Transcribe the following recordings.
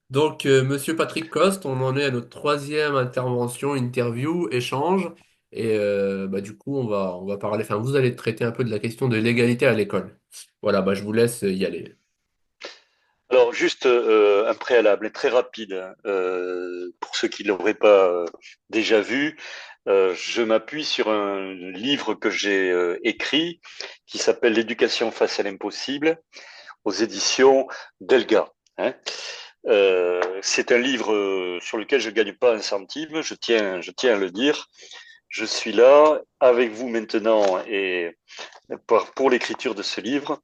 Donc, Monsieur Patrick Coste, on en est à notre troisième intervention, interview, échange. Et du coup, on va parler, enfin, vous allez traiter un peu de la question de l'égalité à l'école. Voilà, je vous laisse y aller. Alors, juste un préalable très rapide, hein, pour ceux qui ne l'auraient pas déjà vu. Je m'appuie sur un livre que j'ai écrit qui s'appelle L'éducation face à l'impossible aux éditions Delga, hein. C'est un livre sur lequel je ne gagne pas un centime, je tiens à le dire. Je suis là avec vous maintenant et pour l'écriture de ce livre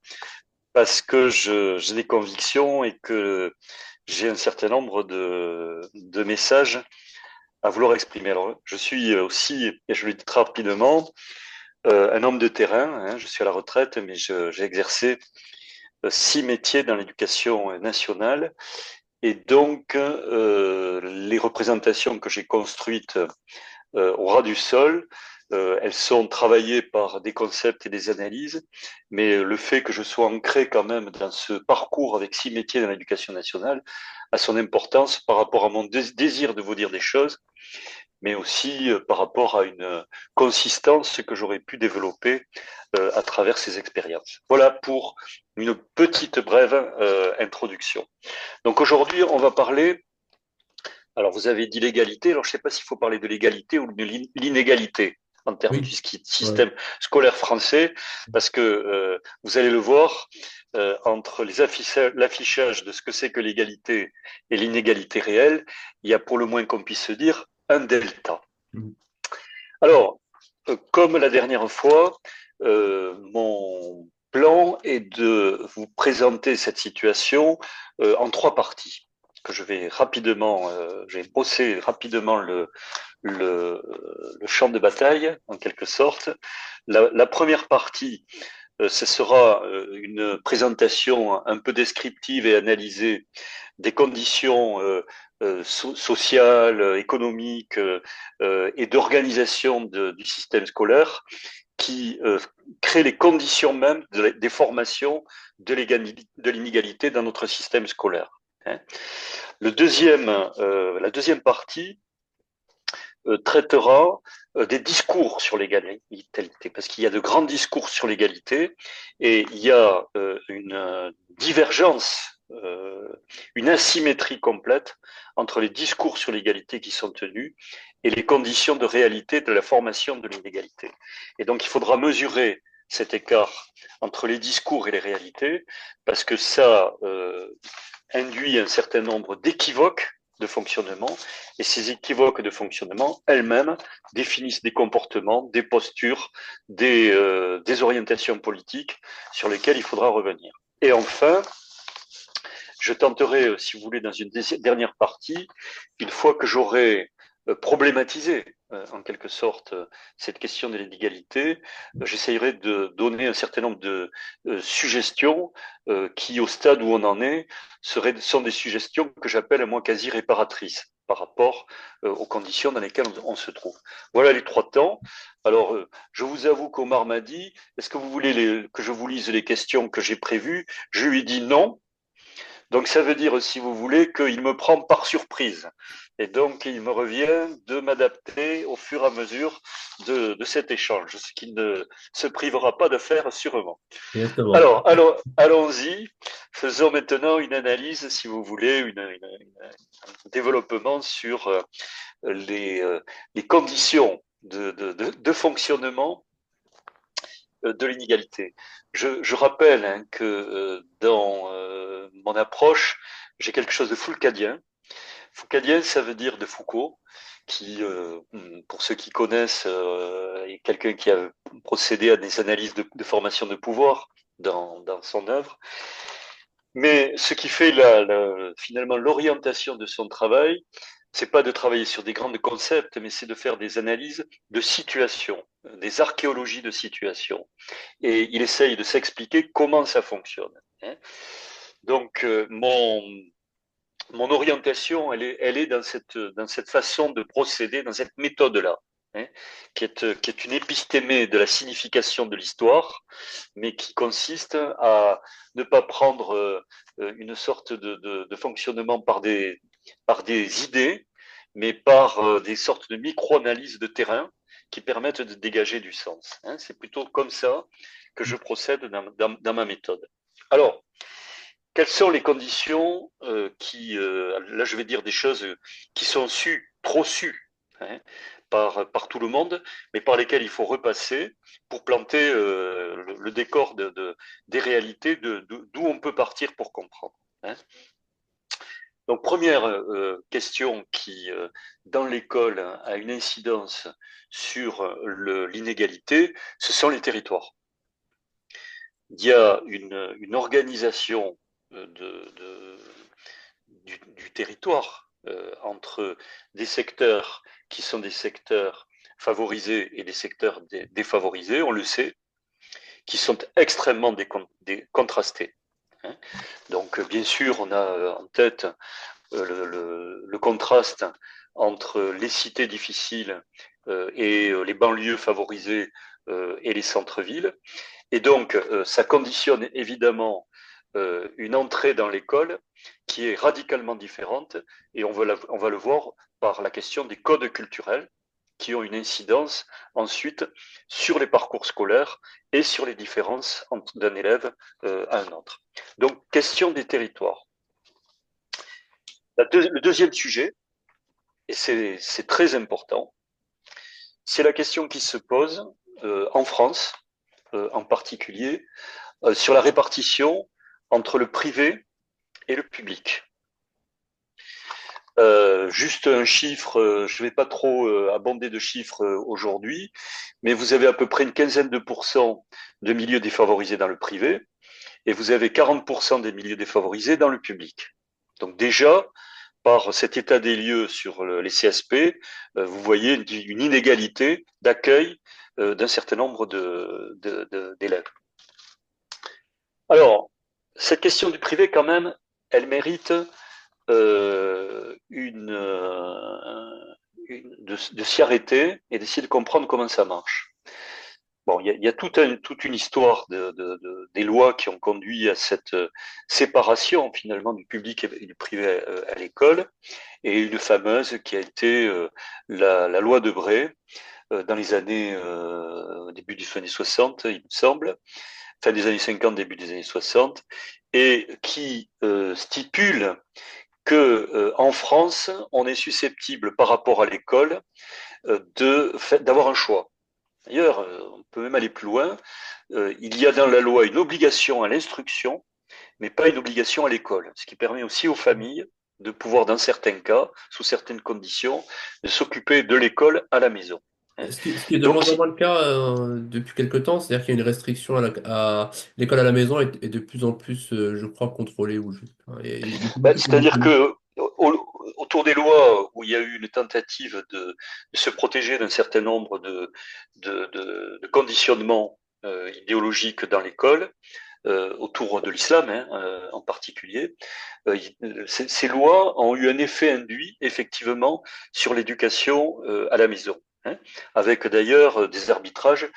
parce que j'ai des convictions et que j'ai un certain nombre de messages à vouloir exprimer. Alors, je suis aussi, et je le dis très rapidement, un homme de terrain, hein. Je suis à la retraite, mais j'ai exercé 6 métiers dans l'éducation nationale. Et donc, les représentations que j'ai construites au ras du sol. Elles sont travaillées par des concepts et des analyses, mais le fait que je sois ancré quand même dans ce parcours avec 6 métiers dans l'éducation nationale a son importance par rapport à mon désir de vous dire des choses, mais aussi par rapport à une consistance que j'aurais pu développer à travers ces expériences. Voilà pour une petite brève introduction. Donc aujourd'hui, on va parler, alors, vous avez dit l'égalité. Alors, je ne sais pas s'il faut parler de l'égalité ou de l'inégalité en termes du Oui. Ouais. système scolaire français, parce que vous allez le voir, entre l'affichage de ce que c'est que l'égalité et l'inégalité réelle, il y a pour le moins qu'on puisse se dire un delta. Mhm. Alors, comme la dernière fois, mon plan est de vous présenter cette situation en 3 parties que je vais brosser rapidement le champ de bataille, en quelque sorte. La première partie, ce sera une présentation un peu descriptive et analysée des conditions sociales, économiques et d'organisation du système scolaire qui créent les conditions même des formations de l'inégalité dans notre système scolaire, hein. La deuxième partie traitera des discours sur l'égalité, parce qu'il y a de grands discours sur l'égalité et il y a une divergence, une asymétrie complète entre les discours sur l'égalité qui sont tenus et les conditions de réalité de la formation de l'inégalité. Et donc il faudra mesurer cet écart entre les discours et les réalités, parce que ça induit un certain nombre d'équivoques de fonctionnement, et ces équivoques de fonctionnement elles-mêmes définissent des comportements, des postures, des orientations politiques sur lesquelles il faudra revenir. Et enfin, je tenterai, si vous voulez, dans une dernière partie, une fois que j'aurai problématisé, en quelque sorte, cette question de l'inégalité, j'essayerai de donner un certain nombre de suggestions qui, au stade où on en est, sont des suggestions que j'appelle, moi, quasi réparatrices par rapport aux conditions dans lesquelles on se trouve. Voilà les 3 temps. Alors, je vous avoue qu'Omar m'a dit, est-ce que vous voulez que je vous lise les questions que j'ai prévues? Je lui ai dit non, donc ça veut dire, si vous voulez, qu'il me prend par surprise. Et donc il me revient de m'adapter au fur et à mesure de cet échange, ce qu'il ne se privera pas de faire sûrement. Exactement. Alors allons-y. Faisons maintenant une analyse, si vous voulez, un développement sur les conditions de fonctionnement de l'inégalité. Je rappelle, hein, que dans mon approche, j'ai quelque chose de Foucaldien. Foucaldien, ça veut dire de Foucault, qui, pour ceux qui connaissent, est quelqu'un qui a procédé à des analyses de formation de pouvoir dans son œuvre. Mais ce qui fait finalement l'orientation de son travail, c'est pas de travailler sur des grands concepts, mais c'est de faire des analyses de situation, des archéologies de situation. Et il essaye de s'expliquer comment ça fonctionne, hein. Donc, mon orientation, elle est dans cette façon de procéder, dans cette méthode-là, hein, qui est une épistémée de la signification de l'histoire, mais qui consiste à ne pas prendre une sorte de fonctionnement par des idées, mais par des sortes de micro-analyses de terrain qui permettent de dégager du sens. Hein. C'est plutôt comme ça que je procède dans ma méthode. Alors, quelles sont les conditions là je vais dire des choses qui sont sues, trop sues, hein, par tout le monde, mais par lesquelles il faut repasser pour planter le décor des réalités d'où on peut partir pour comprendre. Hein. Donc première question qui, dans l'école, a une incidence sur l'inégalité, ce sont les territoires. Il y a une organisation du territoire entre des secteurs qui sont des secteurs favorisés et des secteurs défavorisés, on le sait, qui sont extrêmement contrastés. Hein. Donc, bien sûr, on a en tête le contraste entre les cités difficiles et les banlieues favorisées et les centres-villes. Et donc, ça conditionne évidemment une entrée dans l'école qui est radicalement différente, et on va le voir par la question des codes culturels qui ont une incidence ensuite sur les parcours scolaires et sur les différences d'un élève à un autre. Donc, question des territoires. Le deuxième sujet, et c'est très important, c'est la question qui se pose en France, en particulier, sur la répartition entre le privé et le public. Juste un chiffre, je ne vais pas trop abonder de chiffres aujourd'hui, mais vous avez à peu près une quinzaine de pourcents de milieux défavorisés dans le privé et vous avez 40% des milieux défavorisés dans le public. Donc déjà, par cet état des lieux sur les CSP, vous voyez une inégalité d'accueil d'un certain nombre d'élèves. Alors, cette question du privé, quand même, elle mérite de s'y arrêter et d'essayer de comprendre comment ça marche. Bon, il y a toute une histoire des lois qui ont conduit à cette séparation finalement du public et du privé à l'école, et une fameuse qui a été la loi de Bray dans les années début des années 60, il me semble, fin des années 50, début des années 60, et qui stipule que en France, on est susceptible par rapport à l'école d'avoir un choix. D'ailleurs, on peut même aller plus loin. Il y a dans la loi une obligation à l'instruction, mais pas une obligation à l'école, ce qui permet aussi aux familles de pouvoir, dans certains cas, sous certaines conditions, de s'occuper de l'école à la maison. Hein. Ce qui est de moins Donc, en moins le cas depuis quelques temps, c'est-à-dire qu'il y a une restriction à l'école à la maison est de plus en plus, je crois, contrôlée. Enfin, il y a beaucoup plus de c'est-à-dire que autour des lois où il y a eu une tentative de se protéger d'un certain nombre de conditionnements idéologiques dans l'école, autour de l'islam hein, en particulier, ces lois ont eu un effet induit effectivement sur l'éducation à la maison. Hein, avec d'ailleurs des arbitrages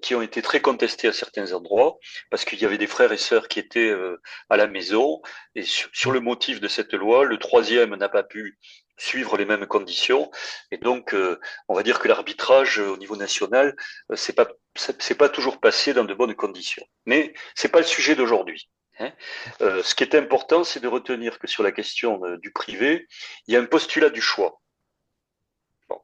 qui ont été très contestés à certains endroits, parce qu'il y avait des frères et sœurs qui étaient à la maison, et sur le motif de cette loi, le troisième n'a pas pu suivre les mêmes conditions, et donc on va dire que l'arbitrage au niveau national, c'est pas toujours passé dans de bonnes conditions. Mais c'est pas le sujet d'aujourd'hui. Hein. Ce qui est important, c'est de retenir que sur la question du privé, il y a un postulat du choix. Bon.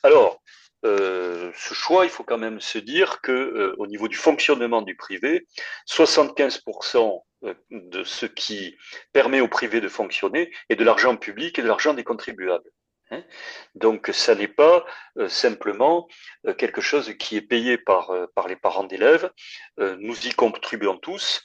Alors, ce choix, il faut quand même se dire que au niveau du fonctionnement du privé, 75% de ce qui permet au privé de fonctionner est de l'argent public et de l'argent des contribuables. Hein. Donc, ça n'est pas simplement quelque chose qui est payé par les parents d'élèves. Nous y contribuons tous.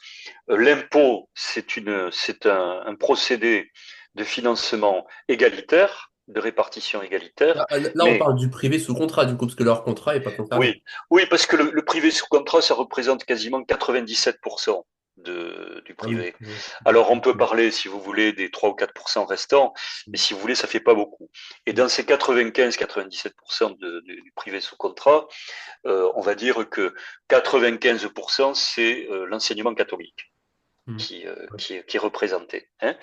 L'impôt, c'est un procédé de financement égalitaire, de répartition égalitaire, Là, on mais parle du privé sous contrat, du coup, parce que leur contrat n'est pas concerné. oui, oui, parce que le privé sous contrat, ça représente quasiment 97%. du Ah oui, privé. privé. Alors, on peut parler, si vous voulez, des 3 ou 4% restants, mais si vous voulez, ça fait pas beaucoup. Et dans ces 95-97% du privé sous contrat, on va dire que 95%, c'est l'enseignement catholique Mm. qui est représenté. Hein.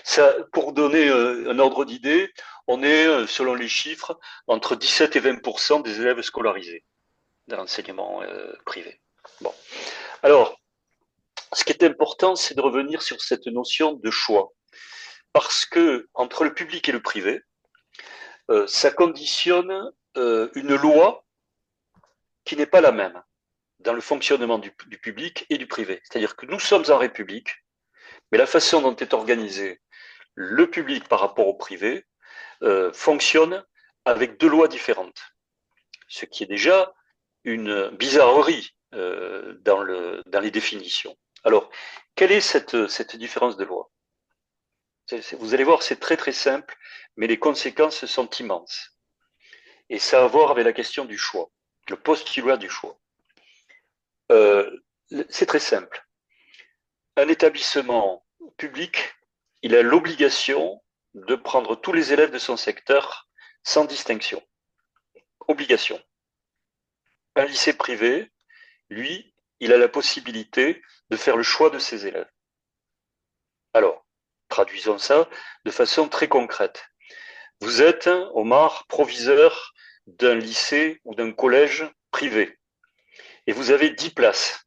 Ça, pour donner un ordre d'idée, on est, selon les chiffres, entre 17 et 20% des élèves scolarisés dans l'enseignement privé. Bon. Alors, ce qui est important, c'est de revenir sur cette notion de choix. Parce que entre le public et le privé, ça conditionne une loi qui n'est pas la même dans le fonctionnement du public et du privé. C'est-à-dire que nous sommes en République, mais la façon dont est organisé le public par rapport au privé fonctionne avec deux lois différentes. Ce qui est déjà une bizarrerie dans les définitions. Alors, quelle est cette différence de loi? Vous allez voir, c'est très très simple, mais les conséquences sont immenses. Et ça a à voir avec la question du choix, le postulat du choix. Euh, c'est très simple. Un établissement public, il a l'obligation de prendre tous les élèves de son secteur sans distinction. Obligation. Un lycée privé, lui, il a la possibilité de faire le choix de ses élèves. Alors, traduisons ça de façon très concrète. Vous êtes, Omar, proviseur d'un lycée ou d'un collège privé et vous avez 10 places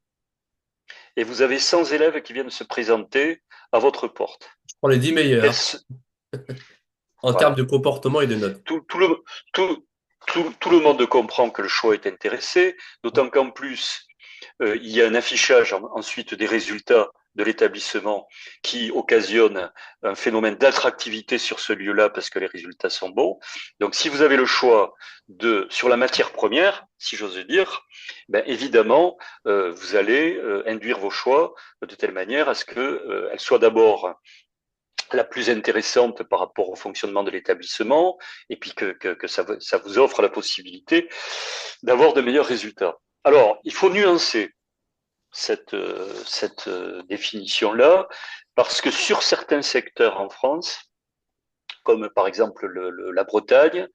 et vous avez 100 élèves qui viennent se présenter à votre porte. Je prends les 10 meilleurs Est-ce, en termes voilà, de comportement et de notes. tout, tout, tout le monde comprend que le choix est intéressé, d'autant qu'en plus, il y a un affichage ensuite des résultats de l'établissement qui occasionne un phénomène d'attractivité sur ce lieu-là parce que les résultats sont bons. Donc, si vous avez le choix sur la matière première, si j'ose dire, ben, évidemment, vous allez induire vos choix de telle manière à ce qu'elle soit d'abord la plus intéressante par rapport au fonctionnement de l'établissement, et puis que ça vous offre la possibilité d'avoir de meilleurs résultats. Alors, il faut nuancer cette définition-là, parce que sur certains secteurs en France, comme par exemple la Bretagne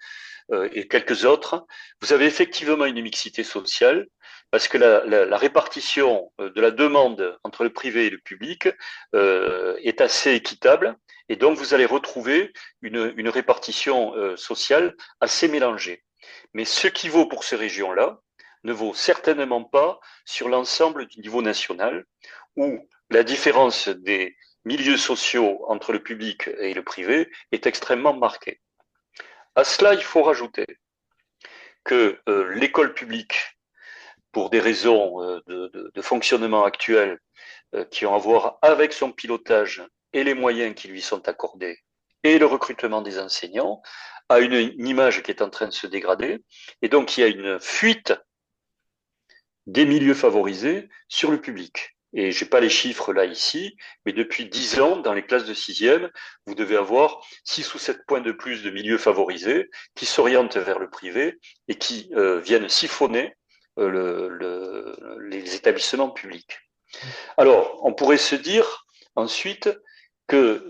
et quelques autres, vous avez effectivement une mixité sociale, parce que la répartition de la demande entre le privé et le public est assez équitable, et donc vous allez retrouver une répartition sociale assez mélangée. Mais ce qui vaut pour ces régions-là ne vaut certainement pas sur l'ensemble du niveau national, où la différence des milieux sociaux entre le public et le privé est extrêmement marquée. À cela, il faut rajouter que l'école publique, pour des raisons de fonctionnement actuel qui ont à voir avec son pilotage et les moyens qui lui sont accordés et le recrutement des enseignants, a une image qui est en train de se dégrader. Et donc, il y a une fuite des milieux favorisés sur le public. Et je n'ai pas les chiffres là ici, mais depuis 10 ans, dans les classes de sixième, vous devez avoir 6 ou 7 points de plus de milieux favorisés qui s'orientent vers le privé et qui viennent siphonner les établissements publics. Alors, on pourrait se dire ensuite que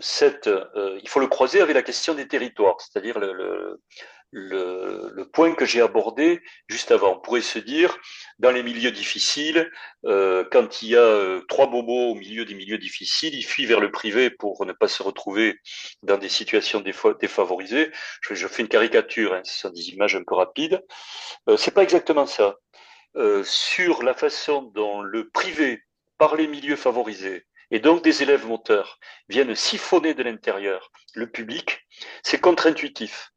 il faut le croiser avec la question des territoires, c'est-à-dire le point que j'ai abordé juste avant. On pourrait se dire, dans les milieux difficiles, quand il y a trois bobos au milieu des milieux difficiles, ils fuient vers le privé pour ne pas se retrouver dans des situations défavorisées. Je fais une caricature, hein, ce sont des images un peu rapides. C'est pas exactement ça. Sur la façon dont le privé, par les milieux favorisés, et donc des élèves moteurs, viennent siphonner de l'intérieur le public, c'est contre-intuitif.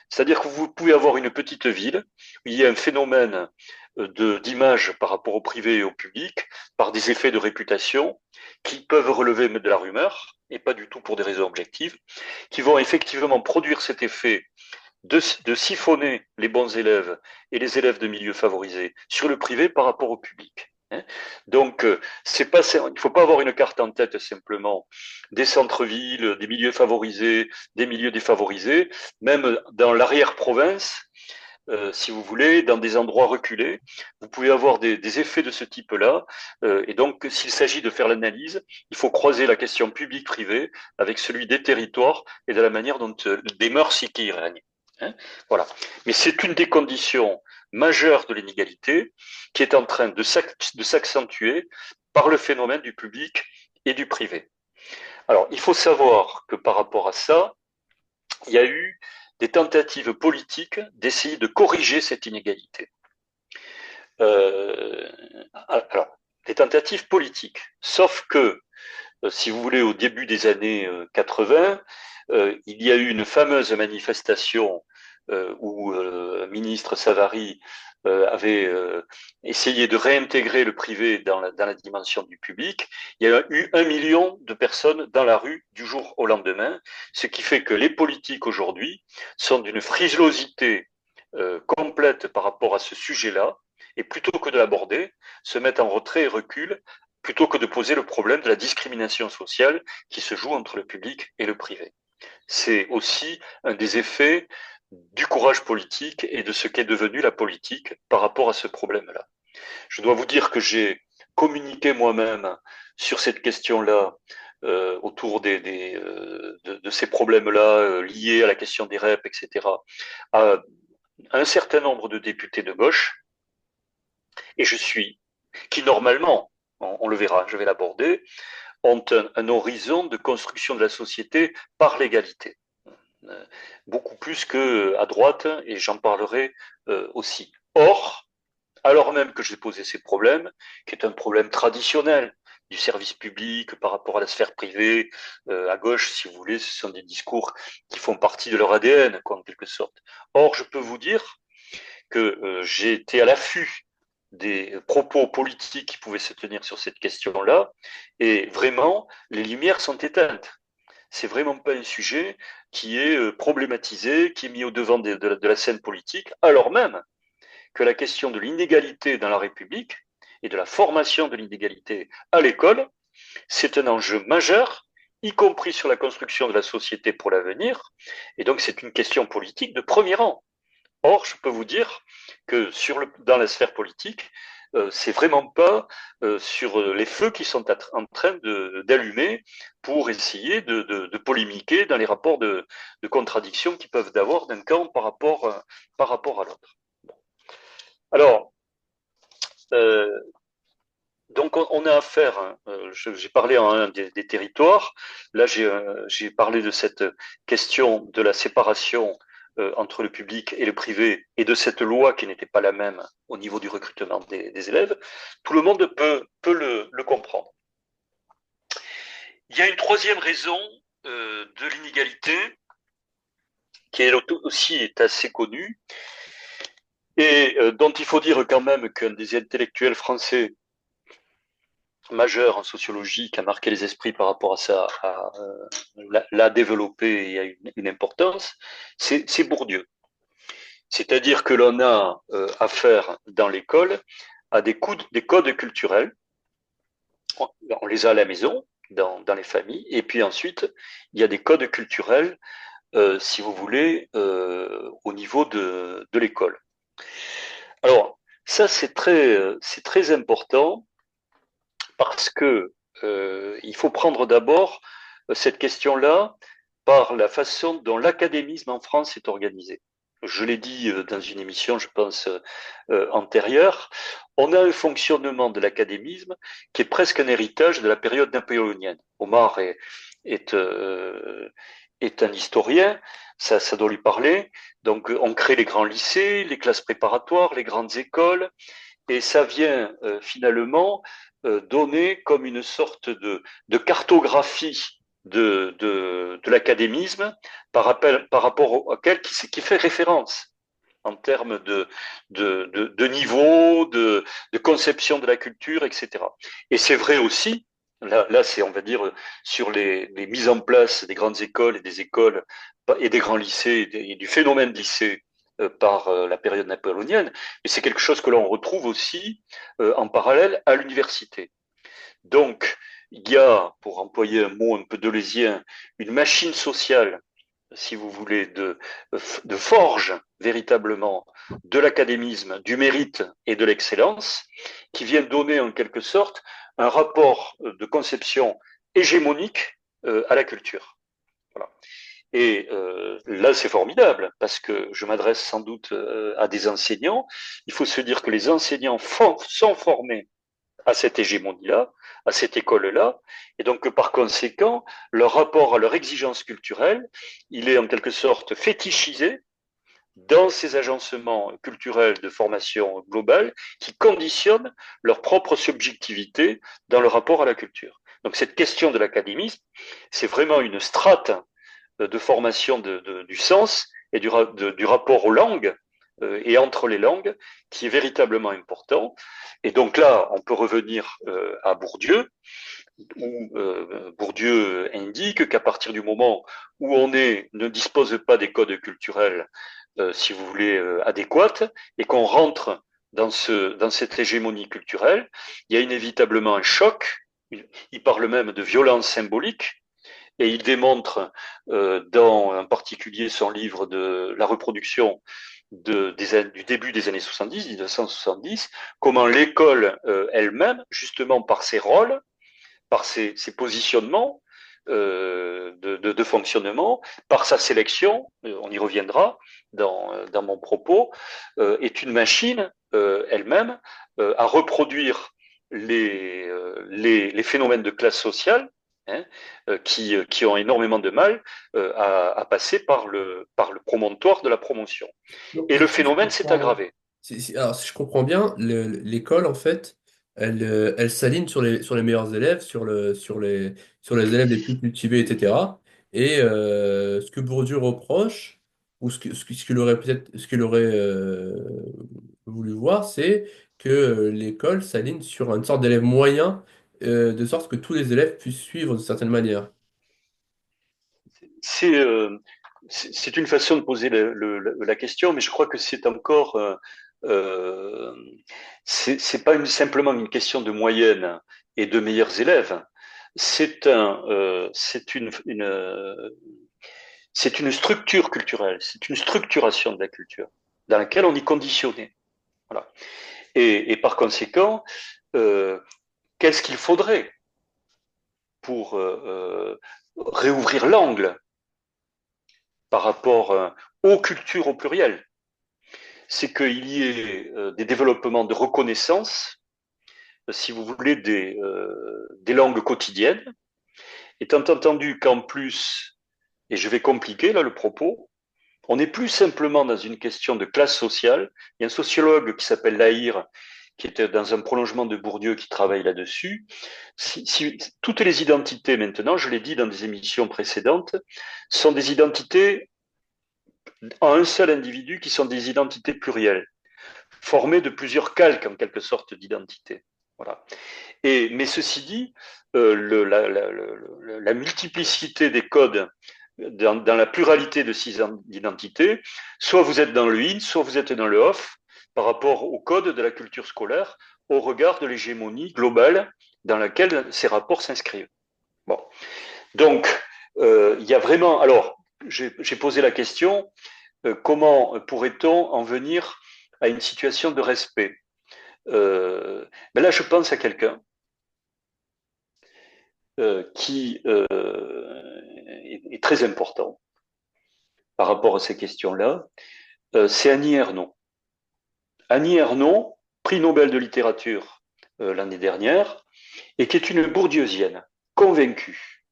C'est-à-dire que vous pouvez avoir une petite ville où il y a un phénomène d'image par rapport au privé et au public, par des effets de réputation, qui peuvent relever de la rumeur, et pas du tout pour des raisons objectives, qui vont effectivement produire cet effet de siphonner les bons élèves et les élèves de milieux favorisés sur le privé par rapport au public. Hein. Donc, il ne faut pas avoir une carte en tête simplement des centres-villes, des milieux favorisés, des milieux défavorisés. Même dans l'arrière-province, si vous voulez, dans des endroits reculés. Vous pouvez avoir des effets de ce type-là. Et donc, s'il s'agit de faire l'analyse, il faut croiser la question publique-privée avec celui des territoires et de la manière dont des mœurs qui y règnent. Hein, voilà. Mais c'est une des conditions majeures de l'inégalité qui est en train de s'accentuer par le phénomène du public et du privé. Alors, il faut savoir que par rapport à ça, il y a eu des tentatives politiques d'essayer de corriger cette inégalité. Euh, alors, des tentatives politiques. Sauf que, si vous voulez, au début des années 80, il y a eu une fameuse manifestation où le ministre Savary avait essayé de réintégrer le privé dans la dimension du public. Il y a eu 1 million de personnes dans la rue du jour au lendemain, ce qui fait que les politiques aujourd'hui sont d'une frilosité complète par rapport à ce sujet-là, et plutôt que de l'aborder, se mettent en retrait et reculent, plutôt que de poser le problème de la discrimination sociale qui se joue entre le public et le privé. C'est aussi un des effets du courage politique et de ce qu'est devenue la politique par rapport à ce problème-là. Je dois vous dire que j'ai communiqué moi-même sur cette question-là autour de ces problèmes-là liés à la question des REP, etc., à un certain nombre de députés de gauche, et je suis, qui normalement, on le verra, je vais l'aborder, ont un horizon de construction de la société par l'égalité. Beaucoup plus qu'à droite, et j'en parlerai aussi. Or, alors même que j'ai posé ces problèmes, qui est un problème traditionnel du service public par rapport à la sphère privée, à gauche, si vous voulez, ce sont des discours qui font partie de leur ADN, quoi, en quelque sorte. Or, je peux vous dire que j'ai été à l'affût des propos politiques qui pouvaient se tenir sur cette question-là, et vraiment, les lumières sont éteintes. C'est vraiment pas un sujet qui est problématisé, qui est mis au devant de la scène politique, alors même que la question de l'inégalité dans la République et de la formation de l'inégalité à l'école, c'est un enjeu majeur, y compris sur la construction de la société pour l'avenir, et donc c'est une question politique de premier rang. Or, je peux vous dire que dans la sphère politique, c'est vraiment pas sur les feux qui sont en train d'allumer pour essayer de polémiquer dans les rapports de contradiction qui peuvent avoir d'un camp par rapport à l'autre. Bon. Alors, euh, donc on a affaire, hein, j'ai parlé en un des territoires, là j'ai parlé de cette question de la séparation entre le public et le privé et de cette loi qui n'était pas la même au niveau du recrutement des élèves. Tout le monde peut le comprendre. Il y a une troisième raison de l'inégalité qui est aussi est assez connue et dont il faut dire quand même qu'un des intellectuels français majeur en sociologie qui a marqué les esprits par rapport à ça, l'a développé et a une importance, c'est Bourdieu. C'est-à-dire que l'on a affaire dans l'école à des codes culturels, on les a à la maison, dans les familles, et puis ensuite, il y a des codes culturels, si vous voulez, au niveau de l'école. Alors, ça, c'est très important parce que il faut prendre d'abord cette question-là par la façon dont l'académisme en France est organisé. Je l'ai dit dans une émission, je pense, antérieure, on a un fonctionnement de l'académisme qui est presque un héritage de la période napoléonienne. Omar est un historien, ça doit lui parler. Donc on crée les grands lycées, les classes préparatoires, les grandes écoles, et ça vient finalement donner comme une sorte de cartographie de l'académisme par rapport auquel qui fait référence en termes de niveau, de conception de la culture, etc. Et c'est vrai aussi, là c'est, on va dire, sur les mises en place des grandes écoles et des écoles et des grands lycées et du phénomène lycée par la période napoléonienne, mais c'est quelque chose que l'on retrouve aussi en parallèle à l'université. Donc, il y a, pour employer un mot un peu deleuzien, une machine sociale si vous voulez, de forge véritablement de l'académisme, du mérite et de l'excellence, qui viennent donner en quelque sorte un rapport de conception hégémonique à la culture. Voilà. Et là, c'est formidable, parce que je m'adresse sans doute à des enseignants. Il faut se dire que les enseignants sont formés à cette hégémonie-là, à cette école-là, et donc par conséquent, leur rapport à leur exigence culturelle, il est en quelque sorte fétichisé dans ces agencements culturels de formation globale qui conditionnent leur propre subjectivité dans le rapport à la culture. Donc cette question de l'académisme, c'est vraiment une strate de formation du sens et du rapport aux langues et entre les langues qui est véritablement important. Et donc là, on peut revenir à Bourdieu, où Bourdieu indique qu'à partir du moment où ne dispose pas des codes culturels, si vous voulez, adéquats, et qu'on rentre dans cette hégémonie culturelle, il y a inévitablement un choc. Il parle même de violence symbolique, et il démontre, dans en particulier son livre de la reproduction du début des années 70, 1970, comment l'école elle-même, justement par ses rôles, par ses positionnements de fonctionnement, par sa sélection, on y reviendra dans mon propos, est une machine elle-même à reproduire les phénomènes de classe sociale, hein, qui ont énormément de mal à passer par le promontoire de la promotion. Donc, Et le si je phénomène s'est comprends, aggravé. alors, si je comprends bien, l'école, en fait, elle s'aligne sur les meilleurs élèves, sur les élèves les plus cultivés, etc. Et ce que Bourdieu reproche, ou ce qu'il aurait peut-être, ce qu'il aurait voulu voir, c'est que l'école s'aligne sur une sorte d'élève moyen, de sorte que tous les élèves puissent suivre d'une certaine manière. C'est c'est une façon de poser la question, mais je crois que c'est encore euh, c'est pas simplement une question de moyenne et de meilleurs élèves. C'est une structure culturelle, c'est une structuration de la culture dans laquelle on est conditionné. Voilà. Et par conséquent, euh, qu'est-ce qu'il faudrait pour réouvrir l'angle par rapport aux cultures au pluriel? C'est qu'il y ait des développements de reconnaissance, si vous voulez, des langues quotidiennes, étant entendu qu'en plus, et je vais compliquer là le propos, on n'est plus simplement dans une question de classe sociale. Il y a un sociologue qui s'appelle Lahire, qui était dans un prolongement de Bourdieu, qui travaille là-dessus. Toutes les identités maintenant, je l'ai dit dans des émissions précédentes, sont des identités en un seul individu qui sont des identités plurielles, formées de plusieurs calques en quelque sorte d'identité. Voilà. Mais ceci dit, la multiplicité des codes dans la pluralité de ces identités, soit vous êtes dans le in, soit vous êtes dans le off, par rapport au code de la culture scolaire, au regard de l'hégémonie globale dans laquelle ces rapports s'inscrivent. Bon. Donc, il y a vraiment. Alors, j'ai posé la question comment pourrait-on en venir à une situation de respect? Ben là, je pense à quelqu'un qui est très important par rapport à ces questions-là. C'est Annie Ernaux. Annie Ernaux, prix Nobel de littérature l'année dernière, et qui est une bourdieusienne, convaincue.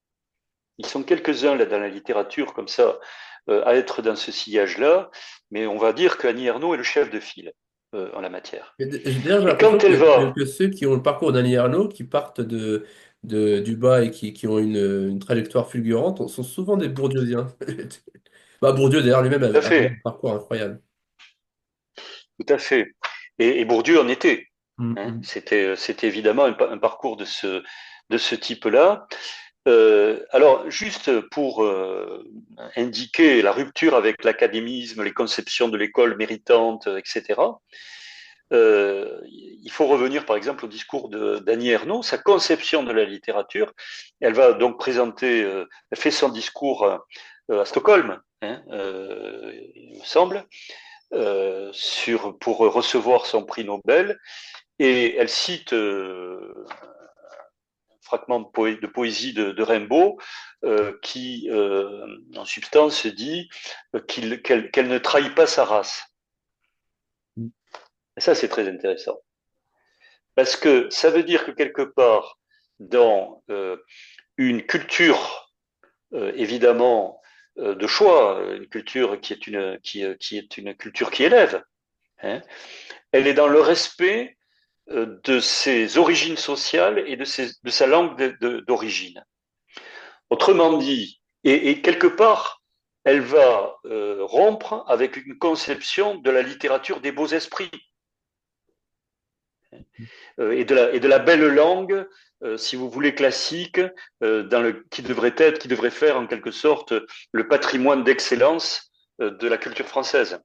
Ils sont quelques-uns là dans la littérature comme ça à être dans ce sillage-là, mais on va dire qu'Annie Ernaux est le chef de file en la matière. D'ailleurs, j'ai Et l'impression quand elle va, que ceux qui ont le parcours d'Annie Ernaux, qui partent du bas et qui ont une trajectoire fulgurante, sont souvent des bourdieusiens. Bah, Bourdieu, d'ailleurs, lui-même tout à a vraiment un fait, parcours incroyable. tout à fait, et Bourdieu en était. Hein. Mm. C'était évidemment un parcours de ce type-là. Alors, juste pour indiquer la rupture avec l'académisme, les conceptions de l'école méritante, etc., il faut revenir par exemple au discours d'Annie Ernaux, sa conception de la littérature. Elle va donc présenter, elle fait son discours à Stockholm, hein, il me semble, pour recevoir son prix Nobel. Et elle cite un fragment de poésie de Rimbaud qui, en substance, dit qu'elle ne trahit pas sa race. Et ça, c'est très intéressant. Parce que ça veut dire que quelque part, dans une culture, évidemment, de choix, une culture qui est une culture qui élève, hein, elle est dans le respect de ses origines sociales et de sa langue d'origine. Autrement dit, et quelque part, elle va rompre avec une conception de la littérature des beaux esprits et de la belle langue, si vous voulez, classique, qui devrait faire en quelque sorte le patrimoine d'excellence de la culture française.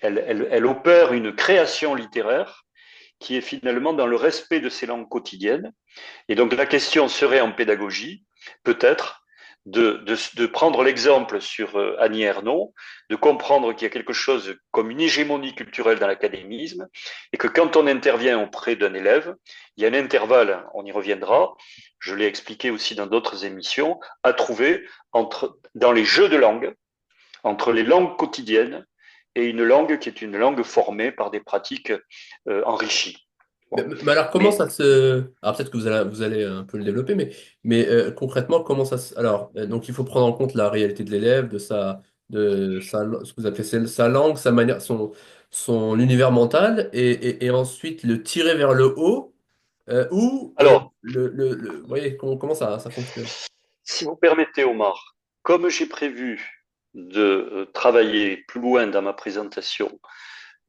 Elle opère une création littéraire qui est finalement dans le respect de ces langues quotidiennes. Et donc la question serait en pédagogie, peut-être, de prendre l'exemple sur Annie Ernaux, de comprendre qu'il y a quelque chose comme une hégémonie culturelle dans l'académisme, et que quand on intervient auprès d'un élève, il y a un intervalle, on y reviendra, je l'ai expliqué aussi dans d'autres émissions, à trouver dans les jeux de langue, entre les langues quotidiennes et une langue qui est une langue formée par des pratiques enrichies. Mais, Bon. mais alors, comment Mais ça se... Alors, peut-être que vous allez un peu le développer, mais concrètement, comment ça se... Alors, donc, il faut prendre en compte la réalité de l'élève, ce que vous appelez sa langue, sa manière, son univers mental, et ensuite le tirer vers le haut, ou alors, vous voyez, comment ça fonctionne? si vous permettez, Omar, comme j'ai prévu de travailler plus loin dans ma présentation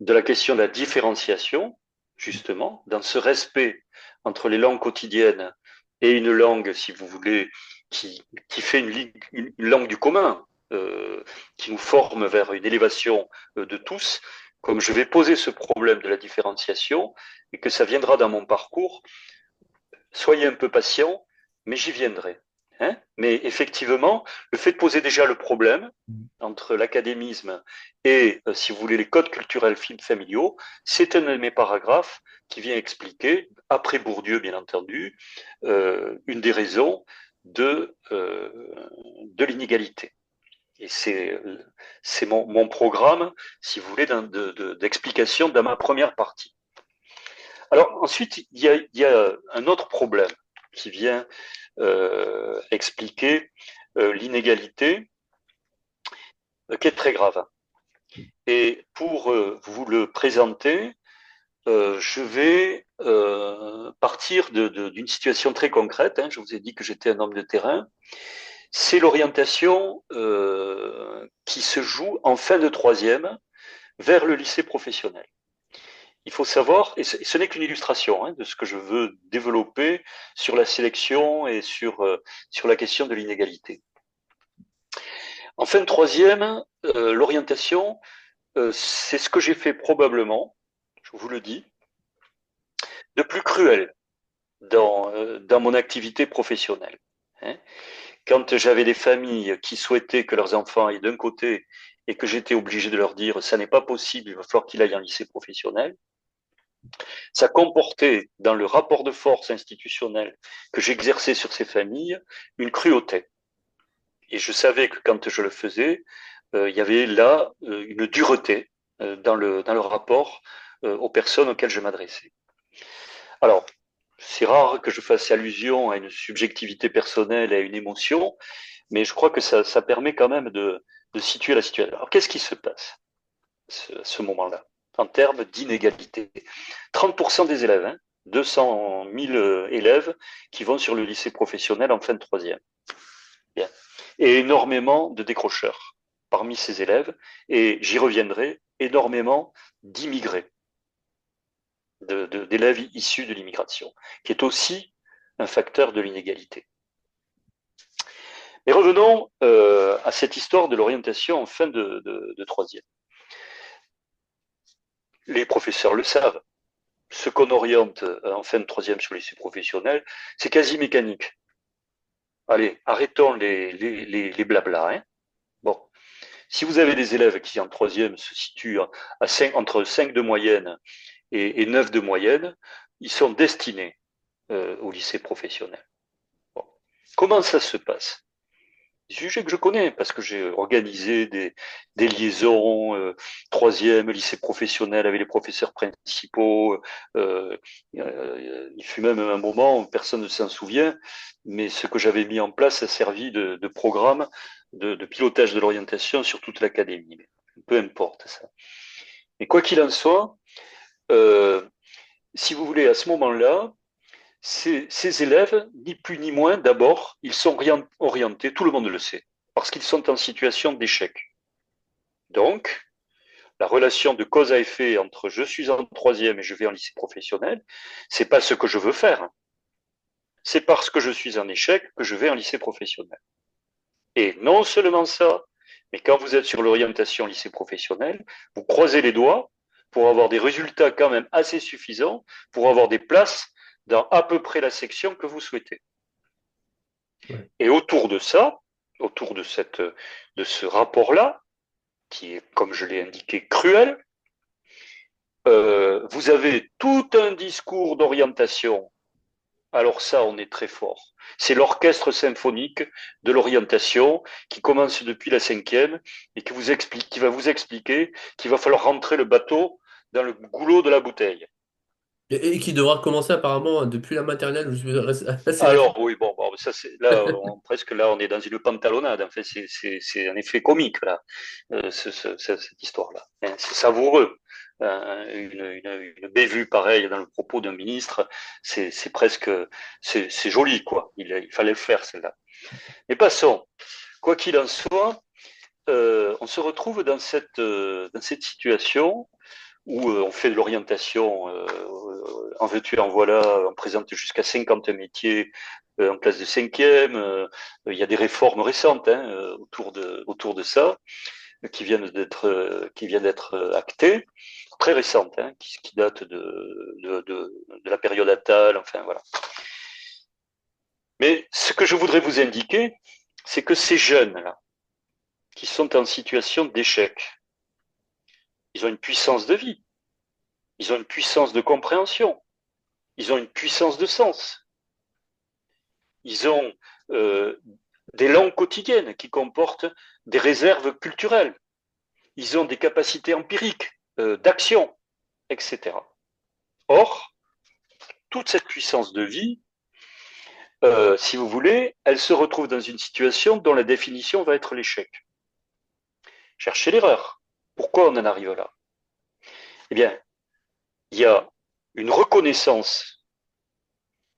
de la question de la différenciation, justement, dans ce respect entre les langues quotidiennes et une langue, si vous voulez, qui fait une langue du commun, qui nous forme vers une élévation de tous, comme je vais poser ce problème de la différenciation et que ça viendra dans mon parcours, soyez un peu patient, mais j'y viendrai. Hein. Mais effectivement, le fait de poser déjà le problème entre l'académisme et, si vous voulez, les codes culturels familiaux, c'est un de mes paragraphes qui vient expliquer, après Bourdieu bien entendu, une des raisons de l'inégalité. Et c'est mon programme, si vous voulez, d'explication dans ma première partie. Alors ensuite, il y a un autre problème qui vient expliquer l'inégalité, qui est très grave. Et pour vous le présenter, je vais partir d'une situation très concrète. Hein. Je vous ai dit que j'étais un homme de terrain. C'est l'orientation qui se joue en fin de troisième vers le lycée professionnel. Il faut savoir, et ce n'est qu'une illustration hein, de ce que je veux développer sur la sélection et sur la question de l'inégalité. En fin de troisième, l'orientation, c'est ce que j'ai fait probablement, je vous le dis, de plus cruel dans mon activité professionnelle. Hein. Quand j'avais des familles qui souhaitaient que leurs enfants aillent d'un côté et que j'étais obligé de leur dire ça n'est pas possible, il va falloir qu'il aille en lycée professionnel, ça comportait dans le rapport de force institutionnel que j'exerçais sur ces familles une cruauté. Et je savais que quand je le faisais, il y avait là une dureté dans le rapport aux personnes auxquelles je m'adressais. Alors, c'est rare que je fasse allusion à une subjectivité personnelle et à une émotion, mais je crois que ça permet quand même de situer la situation. Alors, qu'est-ce qui se passe à ce moment-là en termes d'inégalité? 30% des élèves, hein, 200 000 élèves qui vont sur le lycée professionnel en fin de troisième. Bien. Et énormément de décrocheurs parmi ces élèves, et j'y reviendrai, énormément d'immigrés, d'élèves issus de l'immigration, qui est aussi un facteur de l'inégalité. Mais revenons à cette histoire de l'orientation en fin de troisième. Les professeurs le savent. Ce qu'on oriente en fin de troisième sur les lycées professionnels, c'est quasi mécanique. Allez, arrêtons les blablas. Hein. Si vous avez des élèves qui, en troisième, se situent à 5, entre 5 de moyenne et 9 de moyenne, ils sont destinés au lycée professionnel. Bon. Comment ça se passe? Sujet que je connais parce que j'ai organisé des liaisons troisième lycée professionnel avec les professeurs principaux. Euh, il fut même un moment où personne ne s'en souvient, mais ce que j'avais mis en place a servi de programme de pilotage de l'orientation sur toute l'académie. Peu importe ça. Mais quoi qu'il en soit, euh, si vous voulez, à ce moment-là, ces élèves, ni plus ni moins, d'abord, ils sont orientés, tout le monde le sait, parce qu'ils sont en situation d'échec. Donc, la relation de cause à effet entre je suis en troisième et je vais en lycée professionnel, c'est pas ce que je veux faire. C'est parce que je suis en échec que je vais en lycée professionnel. Et non seulement ça, mais quand vous êtes sur l'orientation lycée professionnel, vous croisez les doigts pour avoir des résultats quand même assez suffisants pour avoir des places dans à peu près la section que vous souhaitez. Ouais. Et autour de ça, autour de ce rapport-là, qui est, comme je l'ai indiqué, cruel, vous avez tout un discours d'orientation. Alors ça, on est très fort. C'est l'orchestre symphonique de l'orientation qui commence depuis la cinquième et qui va vous expliquer qu'il va falloir rentrer le bateau dans le goulot de la bouteille. Et qui devra commencer apparemment depuis la maternelle, je suis assez récent. Alors oui, bon, ça c'est là, presque là, on est dans une pantalonnade. En fait, c'est un effet comique là, cette histoire-là. Hein, c'est savoureux. Une bévue pareille dans le propos d'un ministre, c'est presque, c'est joli quoi. Il fallait le faire celle-là. Mais passons. Quoi qu'il en soit, on se retrouve dans cette situation où on fait de l'orientation en veux-tu, en voilà, on présente jusqu'à 50 métiers en classe de cinquième. Il y a des réformes récentes hein, autour de ça qui viennent d'être actées, très récentes, hein, qui datent de la période Attal, enfin voilà. Mais ce que je voudrais vous indiquer, c'est que ces jeunes-là, qui sont en situation d'échec, ils ont une puissance de vie, ils ont une puissance de compréhension, ils ont une puissance de sens, ils ont euh, des langues quotidiennes qui comportent des réserves culturelles, ils ont des capacités empiriques, d'action, etc. Or, toute cette puissance de vie, si vous voulez, elle se retrouve dans une situation dont la définition va être l'échec. Cherchez l'erreur. Pourquoi on en arrive là? Eh bien, il y a une reconnaissance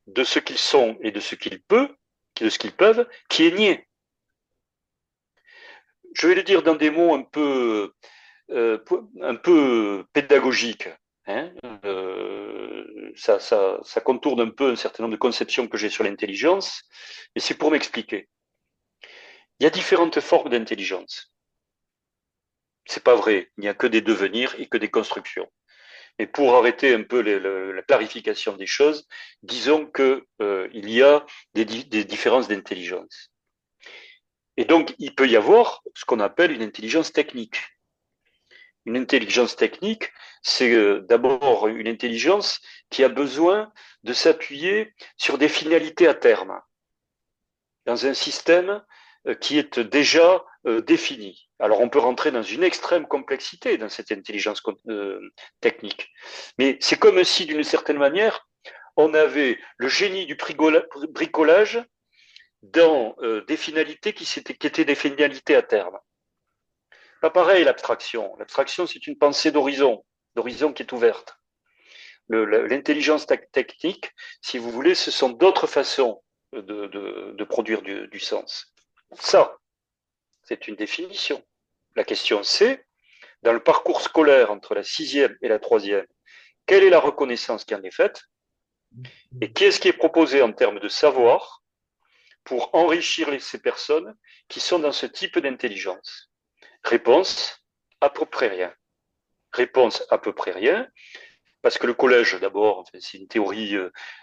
de ce qu'ils sont et de ce qu'ils peuvent, qui est niée. Je vais le dire dans des mots un peu pédagogiques. Hein, ça contourne un peu un certain nombre de conceptions que j'ai sur l'intelligence, et c'est pour m'expliquer. Il y a différentes formes d'intelligence. C'est pas vrai, il n'y a que des devenirs et que des constructions. Et pour arrêter un peu la clarification des choses, disons que il y a des différences d'intelligence. Et donc, il peut y avoir ce qu'on appelle une intelligence technique. Une intelligence technique, c'est d'abord une intelligence qui a besoin de s'appuyer sur des finalités à terme, dans un système qui est déjà défini. Alors on peut rentrer dans une extrême complexité dans cette intelligence technique, mais c'est comme si d'une certaine manière, on avait le génie du bricolage dans des finalités qui étaient des finalités à terme. Pas pareil l'abstraction. L'abstraction, c'est une pensée d'horizon qui est ouverte. L'intelligence technique, si vous voulez, ce sont d'autres façons de produire du sens. Ça, c'est une définition. La question c'est, dans le parcours scolaire entre la sixième et la troisième, quelle est la reconnaissance qui en est faite et qu'est-ce qui est proposé en termes de savoir pour enrichir ces personnes qui sont dans ce type d'intelligence? Réponse, à peu près rien. Réponse, à peu près rien, parce que le collège, d'abord, enfin, c'est une théorie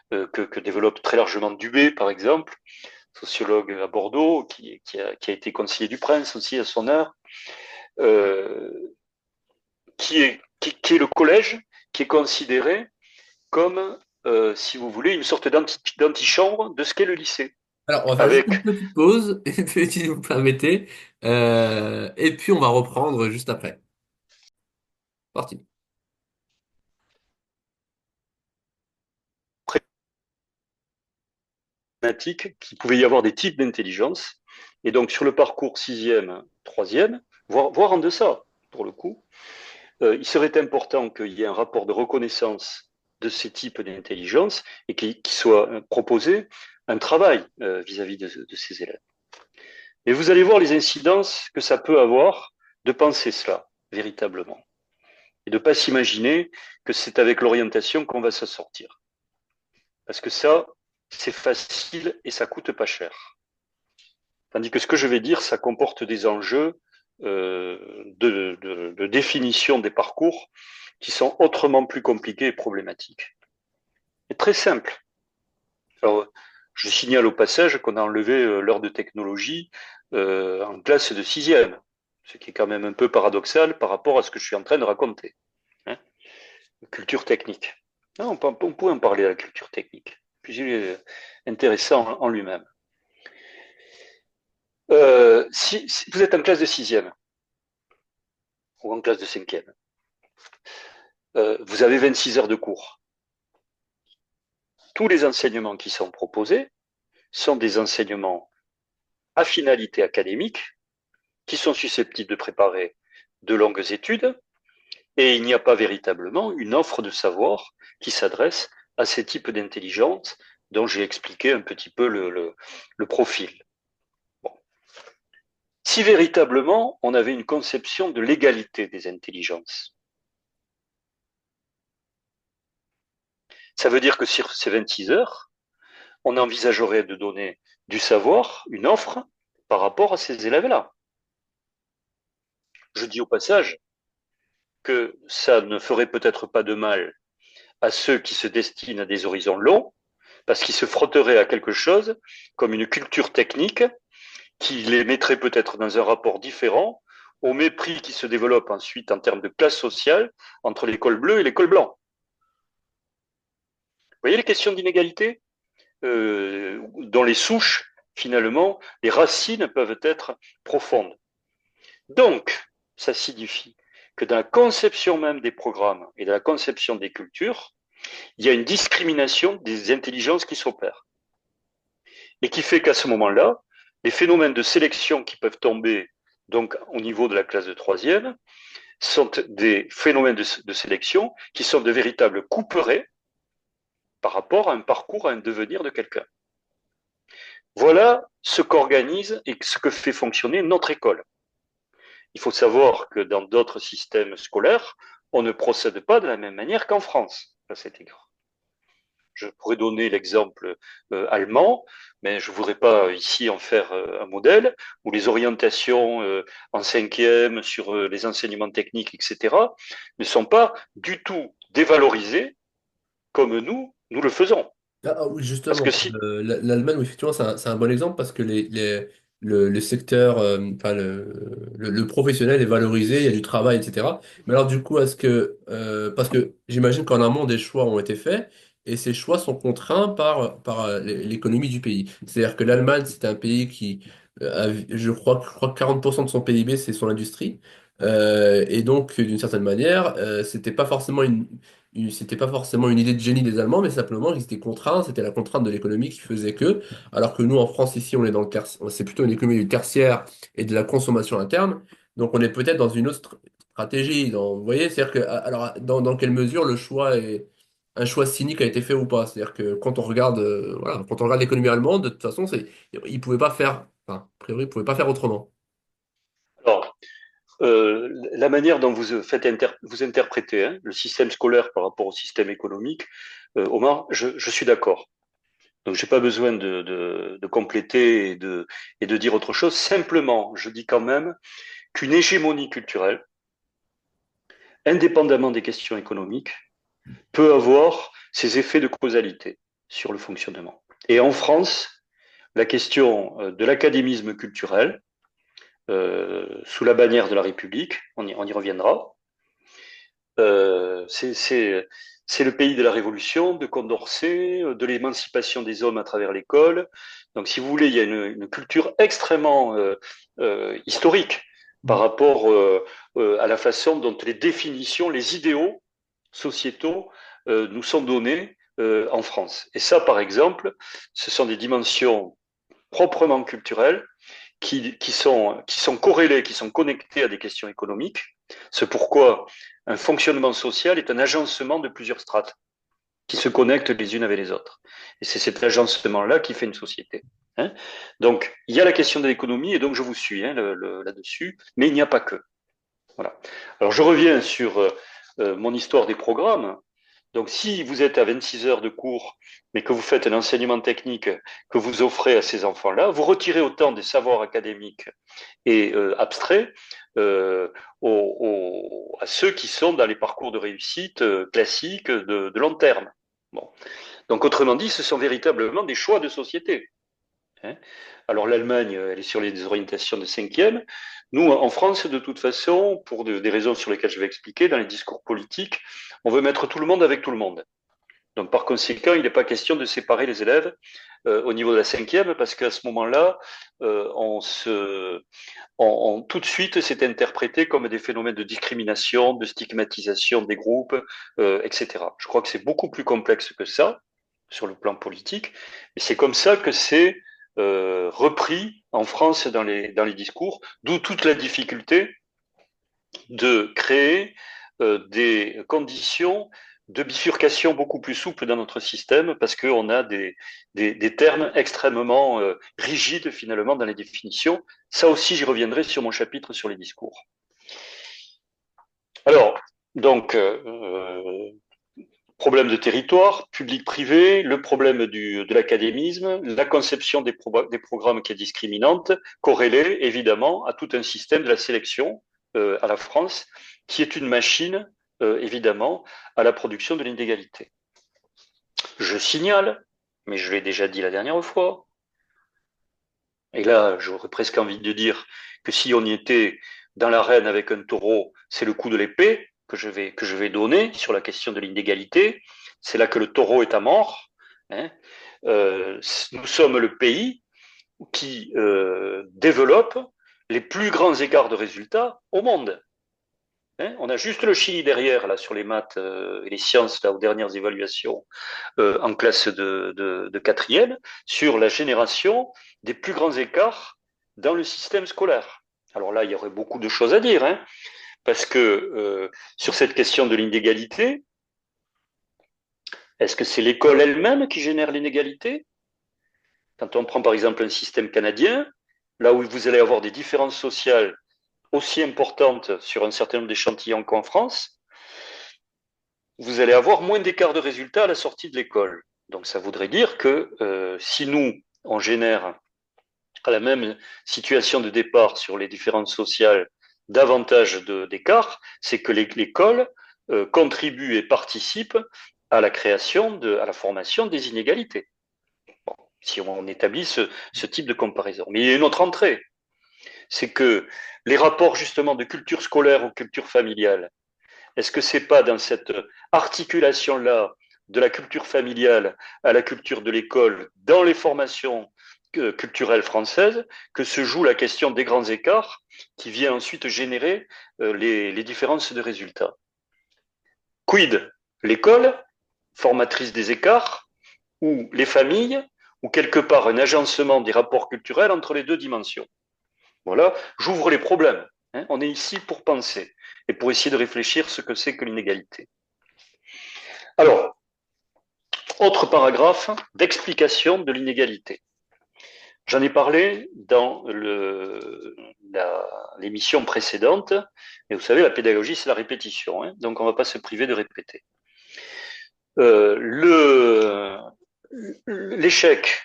que développe très largement Dubé, par exemple, sociologue à Bordeaux, qui a été conseiller du Prince aussi à son heure. euh, qui est le collège, qui est considéré comme, si vous voulez, une sorte d'antichambre de ce qu'est le lycée. Alors, on va faire juste Avec une petite pause, si vous permettez, et puis on va reprendre juste après. Parti. problématique qu'il pouvait y avoir des types d'intelligence. Et donc, sur le parcours sixième, troisième, voire en deçà, pour le coup, il serait important qu'il y ait un rapport de reconnaissance de ces types d'intelligence et qu'il soit proposé un travail vis-à-vis de ces élèves. Et vous allez voir les incidences que ça peut avoir de penser cela, véritablement. Et de ne pas s'imaginer que c'est avec l'orientation qu'on va s'en sortir. Parce que ça, c'est facile et ça coûte pas cher. Tandis que ce que je vais dire, ça comporte des enjeux de définition des parcours qui sont autrement plus compliqués et problématiques. Et très simple. Alors, je signale au passage qu'on a enlevé l'heure de technologie en classe de sixième, ce qui est quand même un peu paradoxal par rapport à ce que je suis en train de raconter. Hein, culture technique. Non, on peut en parler de la culture technique. Puis il est intéressant en lui-même. Si vous êtes en classe de sixième ou en classe de cinquième, vous avez 26 heures de cours. Tous les enseignements qui sont proposés sont des enseignements à finalité académique qui sont susceptibles de préparer de longues études et il n'y a pas véritablement une offre de savoir qui s'adresse à ces types d'intelligence dont j'ai expliqué un petit peu le profil. Bon. Si véritablement on avait une conception de l'égalité des intelligences, ça veut dire que sur ces 26 heures, on envisagerait de donner du savoir, une offre, par rapport à ces élèves-là. Je dis au passage que ça ne ferait peut-être pas de mal à ceux qui se destinent à des horizons longs, parce qu'ils se frotteraient à quelque chose comme une culture technique qui les mettrait peut-être dans un rapport différent au mépris qui se développe ensuite en termes de classe sociale entre l'école bleue et l'école blanche. Vous voyez les questions d'inégalité dont les souches, finalement, les racines peuvent être profondes. Donc, ça signifie que dans la conception même des programmes et dans la conception des cultures, il y a une discrimination des intelligences qui s'opèrent. Et qui fait qu'à ce moment-là, les phénomènes de sélection qui peuvent tomber donc au niveau de la classe de troisième sont des phénomènes de sélection qui sont de véritables couperets par rapport à un parcours, à un devenir de quelqu'un. Voilà ce qu'organise et ce que fait fonctionner notre école. Il faut savoir que dans d'autres systèmes scolaires, on ne procède pas de la même manière qu'en France à cet égard. Je pourrais donner l'exemple allemand, mais je ne voudrais pas ici en faire un modèle, où les orientations en cinquième sur les enseignements techniques, etc., ne sont pas du tout dévalorisées comme nous le faisons. Oui, Parce que justement, si, l'Allemagne, oui, effectivement, c'est un bon exemple parce que le secteur, enfin, le professionnel est valorisé, il y a du travail, etc. Mais alors, du coup, parce que j'imagine qu'en amont, des choix ont été faits et ces choix sont contraints par l'économie du pays. C'est-à-dire que l'Allemagne, c'est un pays qui, je crois que 40% de son PIB, c'est son industrie. Et donc, d'une certaine manière, c'était pas forcément une idée de génie des Allemands, mais simplement qu'ils étaient contraints, c'était la contrainte de l'économie qui faisait que, alors que nous en France ici on est dans le c'est plutôt une économie du tertiaire et de la consommation interne, donc on est peut-être dans une autre stratégie. Vous voyez, c'est-à-dire que alors dans quelle mesure le choix est un choix cynique a été fait ou pas? C'est-à-dire que quand on regarde voilà, quand on regarde l'économie allemande, de toute façon, ils pouvaient pas faire, enfin, a priori, ils pouvaient pas faire autrement. alors, la manière dont vous interprétez hein, le système scolaire par rapport au système économique, Omar, je suis d'accord. Donc, j'ai pas besoin de compléter et de dire autre chose. Simplement, je dis quand même qu'une hégémonie culturelle, indépendamment des questions économiques, peut avoir ses effets de causalité sur le fonctionnement. Et en France, la question de l'académisme culturel sous la bannière de la République, on y reviendra. Euh, c'est c'est- c'est le pays de la Révolution, de Condorcet, de l'émancipation des hommes à travers l'école. Donc, si vous voulez, il y a une culture extrêmement historique par Mm. rapport à la façon dont les définitions, les idéaux sociétaux nous sont donnés en France. Et ça, par exemple, ce sont des dimensions proprement culturelles qui sont corrélées, qui sont connectées à des questions économiques. C'est pourquoi un fonctionnement social est un agencement de plusieurs strates qui se connectent les unes avec les autres. Et c'est cet agencement-là qui fait une société. Hein. Donc, il y a la question de l'économie, et donc je vous suis là-dessus, mais il n'y a pas que. Voilà. Alors, je reviens sur mon histoire des programmes. Donc, si vous êtes à 26 heures de cours, mais que vous faites un enseignement technique que vous offrez à ces enfants-là, vous retirez autant des savoirs académiques et abstraits à ceux qui sont dans les parcours de réussite classiques de long terme. Bon. Donc, autrement dit, ce sont véritablement des choix de société. Hein. Alors l'Allemagne, elle est sur les orientations de cinquième. Nous, en France, de toute façon, pour des raisons sur lesquelles je vais expliquer, dans les discours politiques, on veut mettre tout le monde avec tout le monde. Donc par conséquent, il n'est pas question de séparer les élèves au niveau de la cinquième, parce qu'à ce moment-là, tout de suite, c'est interprété comme des phénomènes de discrimination, de stigmatisation des groupes, etc. Je crois que c'est beaucoup plus complexe que ça sur le plan politique, et c'est comme ça que c'est repris en France dans les discours, d'où toute la difficulté de créer des conditions de bifurcation beaucoup plus souples dans notre système parce qu'on a des termes extrêmement rigides finalement dans les définitions. Ça aussi, j'y reviendrai sur mon chapitre sur les discours. Alors, donc, problème de territoire, public-privé, le problème de l'académisme, la conception des programmes qui est discriminante, corrélée évidemment à tout un système de la sélection à la France, qui est une machine, évidemment, à la production de l'inégalité. Je signale, mais je l'ai déjà dit la dernière fois, et là j'aurais presque envie de dire que si on y était dans l'arène avec un taureau, c'est le coup de l'épée que je vais donner sur la question de l'inégalité. C'est là que le taureau est à mort. Hein. Nous sommes le pays qui développe les plus grands écarts de résultats au monde. Hein. On a juste le Chili derrière, là, sur les maths et les sciences, là, aux dernières évaluations en classe de quatrième, sur la génération des plus grands écarts dans le système scolaire. Alors là, il y aurait beaucoup de choses à dire, hein, parce que sur cette question de l'inégalité, est-ce que c'est l'école elle-même qui génère l'inégalité? Quand on prend par exemple un système canadien, là où vous allez avoir des différences sociales aussi importantes sur un certain nombre d'échantillons qu'en France, vous allez avoir moins d'écart de résultats à la sortie de l'école. Donc ça voudrait dire que si nous, on génère à la même situation de départ sur les différences sociales davantage d'écart, c'est que l'école contribue et participe à la création, à la formation des inégalités. Bon, si on établit ce type de comparaison. Mais il y a une autre entrée, c'est que les rapports justement de culture scolaire ou culture familiale, est-ce que c'est pas dans cette articulation-là de la culture familiale à la culture de l'école, dans les formations culturelles françaises, que se joue la question des grands écarts qui vient ensuite générer les différences de résultats? Quid? L'école, formatrice des écarts, ou les familles, ou quelque part un agencement des rapports culturels entre les deux dimensions? Voilà, j'ouvre les problèmes. Hein. On est ici pour penser et pour essayer de réfléchir ce que c'est que l'inégalité. Alors, autre paragraphe d'explication de l'inégalité. J'en ai parlé dans l'émission précédente, et vous savez, la pédagogie, c'est la répétition, hein, donc on ne va pas se priver de répéter. Euh, L'échec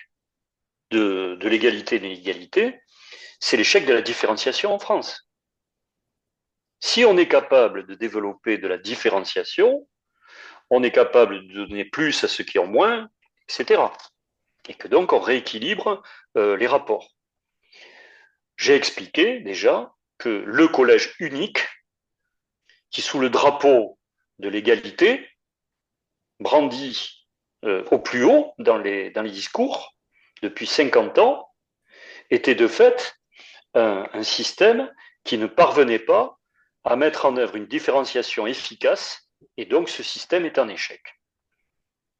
de l'égalité et de l'inégalité, c'est l'échec de la différenciation en France. Si on est capable de développer de la différenciation, on est capable de donner plus à ceux qui ont moins, etc. Et que donc on rééquilibre les rapports. j'ai expliqué déjà que le collège unique, qui sous le drapeau de l'égalité, brandit au plus haut dans les discours depuis 50 ans, était de fait un système qui ne parvenait pas à mettre en œuvre une différenciation efficace, et donc ce système est en échec.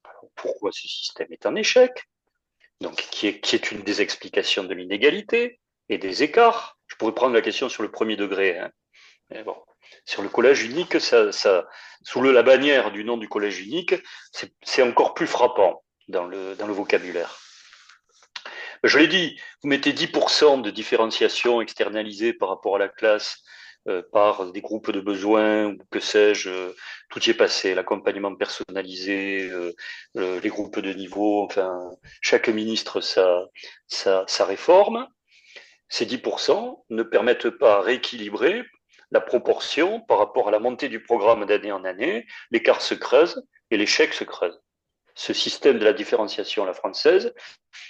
Alors, pourquoi ce système est en échec? Donc, qui est une des explications de l'inégalité et des écarts. Je pourrais prendre la question sur le premier degré, hein. Mais bon, sur le collège unique, sous la bannière du nom du collège unique, c'est encore plus frappant dans le vocabulaire. Je l'ai dit, vous mettez 10% de différenciation externalisée par rapport à la classe, par des groupes de besoins, ou que sais-je, tout y est passé, l'accompagnement personnalisé, les groupes de niveau, enfin, chaque ministre sa réforme. Ces 10% ne permettent pas à rééquilibrer la proportion par rapport à la montée du programme d'année en année, l'écart se creuse et l'échec se creuse. Ce système de la différenciation à la française,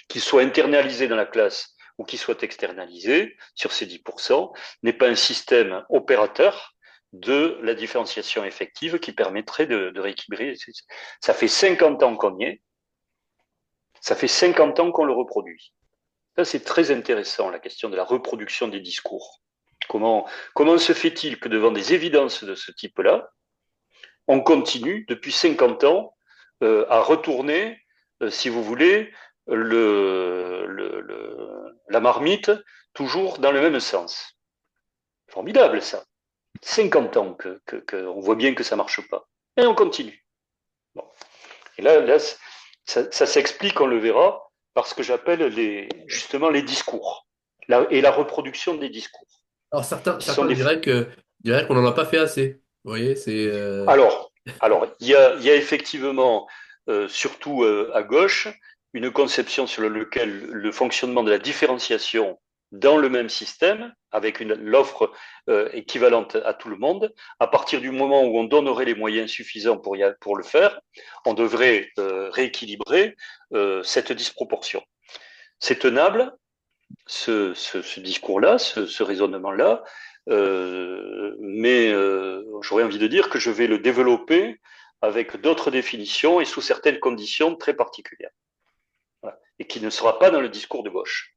qu'il soit internalisé dans la classe ou qu'il soit externalisé sur ces 10%, n'est pas un système opérateur de la différenciation effective qui permettrait de rééquilibrer. Ça fait 50 ans qu'on y est, ça fait 50 ans qu'on le reproduit. Ça, c'est très intéressant, la question de la reproduction des discours. Comment se fait-il que devant des évidences de ce type-là, on continue depuis 50 ans à retourner, si vous voulez, la marmite toujours dans le même sens. Formidable ça. 50 ans on voit bien que ça ne marche pas. Et on continue. Bon. Et là ça s'explique, on le verra, par ce que j'appelle justement les discours et la reproduction des discours. Alors Qui sont certains des... diraient qu'on n'en a pas fait assez. Vous voyez, c'est Alors, il y a effectivement, surtout à gauche, une conception sur laquelle le fonctionnement de la différenciation dans le même système, avec l'offre équivalente à tout le monde, à partir du moment où on donnerait les moyens suffisants pour le faire, on devrait rééquilibrer cette disproportion. C'est tenable, ce discours-là, ce raisonnement-là, mais j'aurais envie de dire que je vais le développer avec d'autres définitions et sous certaines conditions très particulières. Voilà. Et qui ne sera pas dans le discours de gauche.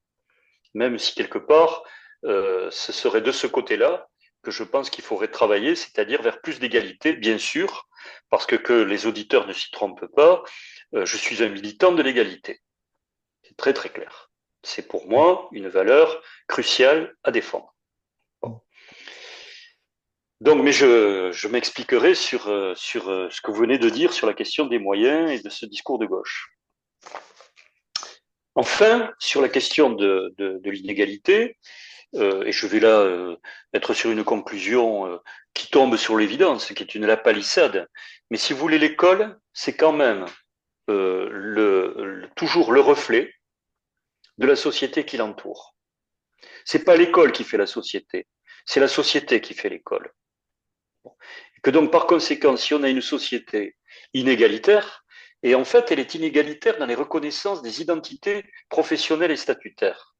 Même si quelque part, ce serait de ce côté-là que je pense qu'il faudrait travailler, c'est-à-dire vers plus d'égalité, bien sûr, parce que les auditeurs ne s'y trompent pas, je suis un militant de l'égalité. C'est très très clair. C'est pour moi une valeur cruciale à défendre. Bon. Donc, mais je m'expliquerai sur ce que vous venez de dire sur la question des moyens et de ce discours de gauche. Enfin, sur la question de l'inégalité, et je vais là être sur une conclusion qui tombe sur l'évidence, qui est une lapalissade, mais si vous voulez, l'école, c'est quand même toujours le reflet de la société qui l'entoure. C'est pas l'école qui fait la société, c'est la société qui fait l'école. Et que donc, par conséquent, si on a une société inégalitaire, et en fait, elle est inégalitaire dans les reconnaissances des identités professionnelles et statutaires.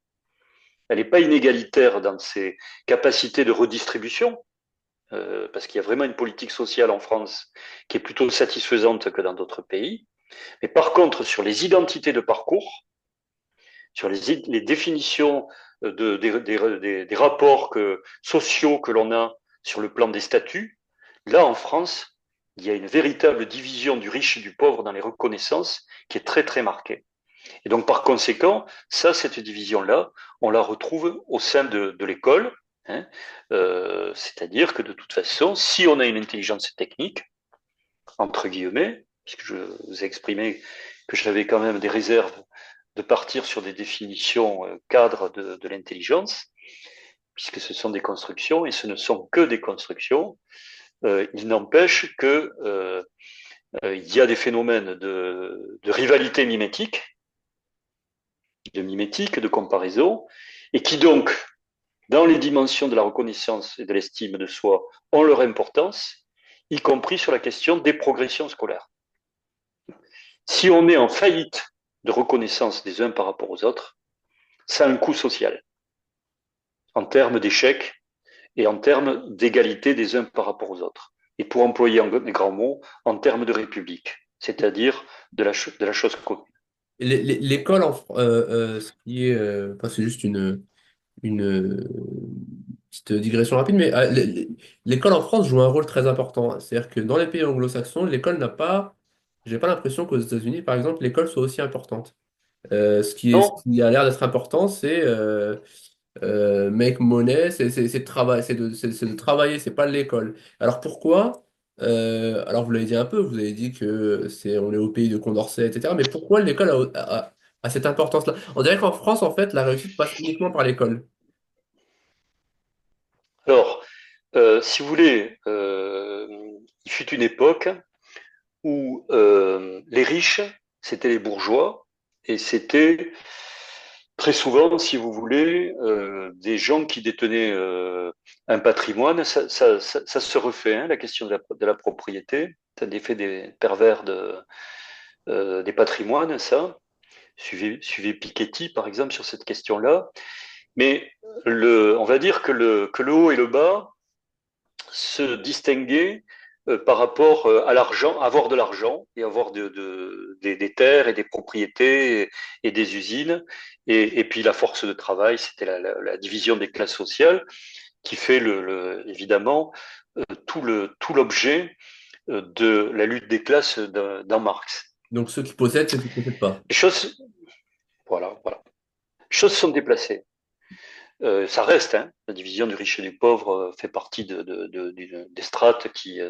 Elle n'est pas inégalitaire dans ses capacités de redistribution, parce qu'il y a vraiment une politique sociale en France qui est plutôt satisfaisante que dans d'autres pays. Mais par contre, sur les identités de parcours, sur les définitions des rapports sociaux que l'on a sur le plan des statuts, là, en France, il y a une véritable division du riche et du pauvre dans les reconnaissances qui est très, très marquée. Et donc, par conséquent, cette division-là, on la retrouve au sein de l'école, hein, c'est-à-dire que de toute façon, si on a une intelligence technique, entre guillemets, puisque je vous ai exprimé que j'avais quand même des réserves de partir sur des définitions cadres de l'intelligence, puisque ce sont des constructions et ce ne sont que des constructions, il n'empêche que il y a des phénomènes de rivalité mimétique, de comparaison, et qui donc, dans les dimensions de la reconnaissance et de l'estime de soi, ont leur importance, y compris sur la question des progressions scolaires. Si on est en faillite de reconnaissance des uns par rapport aux autres, ça a un coût social. en termes d'échecs et en termes d'égalité des uns par rapport aux autres. Et pour employer des grands mots, en termes de république, c'est-à-dire de la chose commune. L'école, ce qui est, enfin, c'est juste une petite digression rapide, mais l'école en France joue un rôle très important. C'est-à-dire que dans les pays anglo-saxons, l'école n'a pas, j'ai pas l'impression qu'aux États-Unis, par exemple, l'école soit aussi importante. Ce Non, qui a l'air d'être important, c'est make money, c'est de travail, c'est de travailler, c'est pas l'école. Alors pourquoi? Alors vous l'avez dit un peu, vous avez dit que on est au pays de Condorcet, etc. Mais pourquoi l'école a cette importance-là? On dirait qu'en France, en fait, la réussite passe uniquement par l'école. alors, si vous voulez, il fut une époque où les riches, c'était les bourgeois, et c'était très souvent, si vous voulez, des gens qui détenaient un patrimoine. Ça se refait, hein, la question de la propriété. C'est un effet des pervers des patrimoines, ça. Suivez Piketty, par exemple, sur cette question-là. Mais on va dire que le haut et le bas se distinguer par rapport à l'argent, avoir de l'argent et avoir des terres et des propriétés et des usines. Et puis la force de travail, c'était la division des classes sociales qui fait évidemment tout l'objet de la lutte des classes dans Marx. Donc ceux qui possèdent, ceux qui ne possèdent pas. Les choses, voilà. Les choses sont déplacées. Ça reste, hein, la division du riche et du pauvre fait partie des strates qui,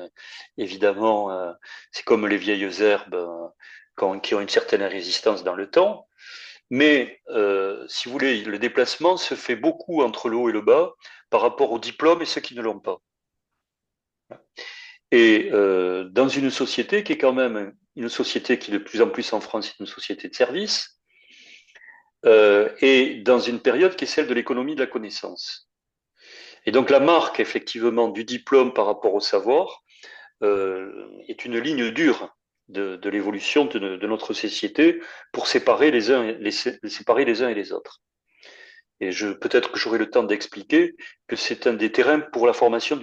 évidemment, c'est comme les vieilles herbes qui ont une certaine résistance dans le temps. Mais, si vous voulez, le déplacement se fait beaucoup entre le haut et le bas par rapport aux diplômes et ceux qui ne l'ont pas. Et dans une société qui est quand même une société qui de plus en plus en France est une société de services, et dans une période qui est celle de l'économie de la connaissance. Et donc la marque, effectivement, du diplôme par rapport au savoir est une ligne dure de l'évolution de notre société pour séparer séparer les uns et les autres. Et peut-être que j'aurai le temps d'expliquer que c'est un des terrains pour la formation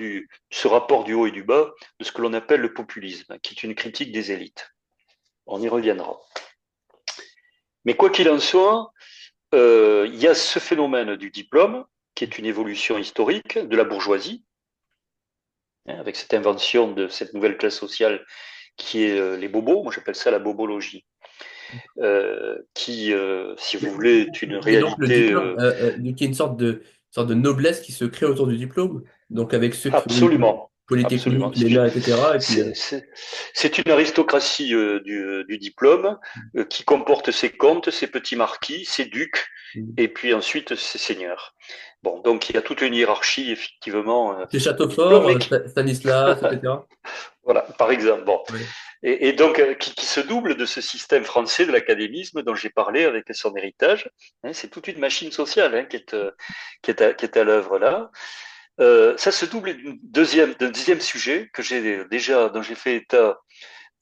ce rapport du haut et du bas, de ce que l'on appelle le populisme, qui est une critique des élites. On y reviendra. Mais quoi qu'il en soit, il y a ce phénomène du diplôme, qui est une évolution historique de la bourgeoisie, hein, avec cette invention de cette nouvelle classe sociale qui est les bobos, moi j'appelle ça la bobologie, qui, si vous voulez, est une Et donc le réalité diplôme, donc il y a sorte de noblesse qui se crée autour du diplôme. Donc avec ceux qui ont eu absolument. Absolument. Polytechnique, l'ENA, etc. Et puis, C'est une aristocratie du diplôme qui comporte ses comtes, ses petits marquis, ses ducs, et puis ensuite ses seigneurs. Bon, donc il y a toute une hiérarchie, effectivement, c'est du diplôme, Châteaufort, mais Stanislas, etc. voilà, par exemple. Bon, Ouais. et donc, qui se double de ce système français de l'académisme dont j'ai parlé avec son héritage. Hein, c'est toute une machine sociale hein, qui est à l'œuvre là. Ça se double d'un deuxième sujet que dont j'ai fait état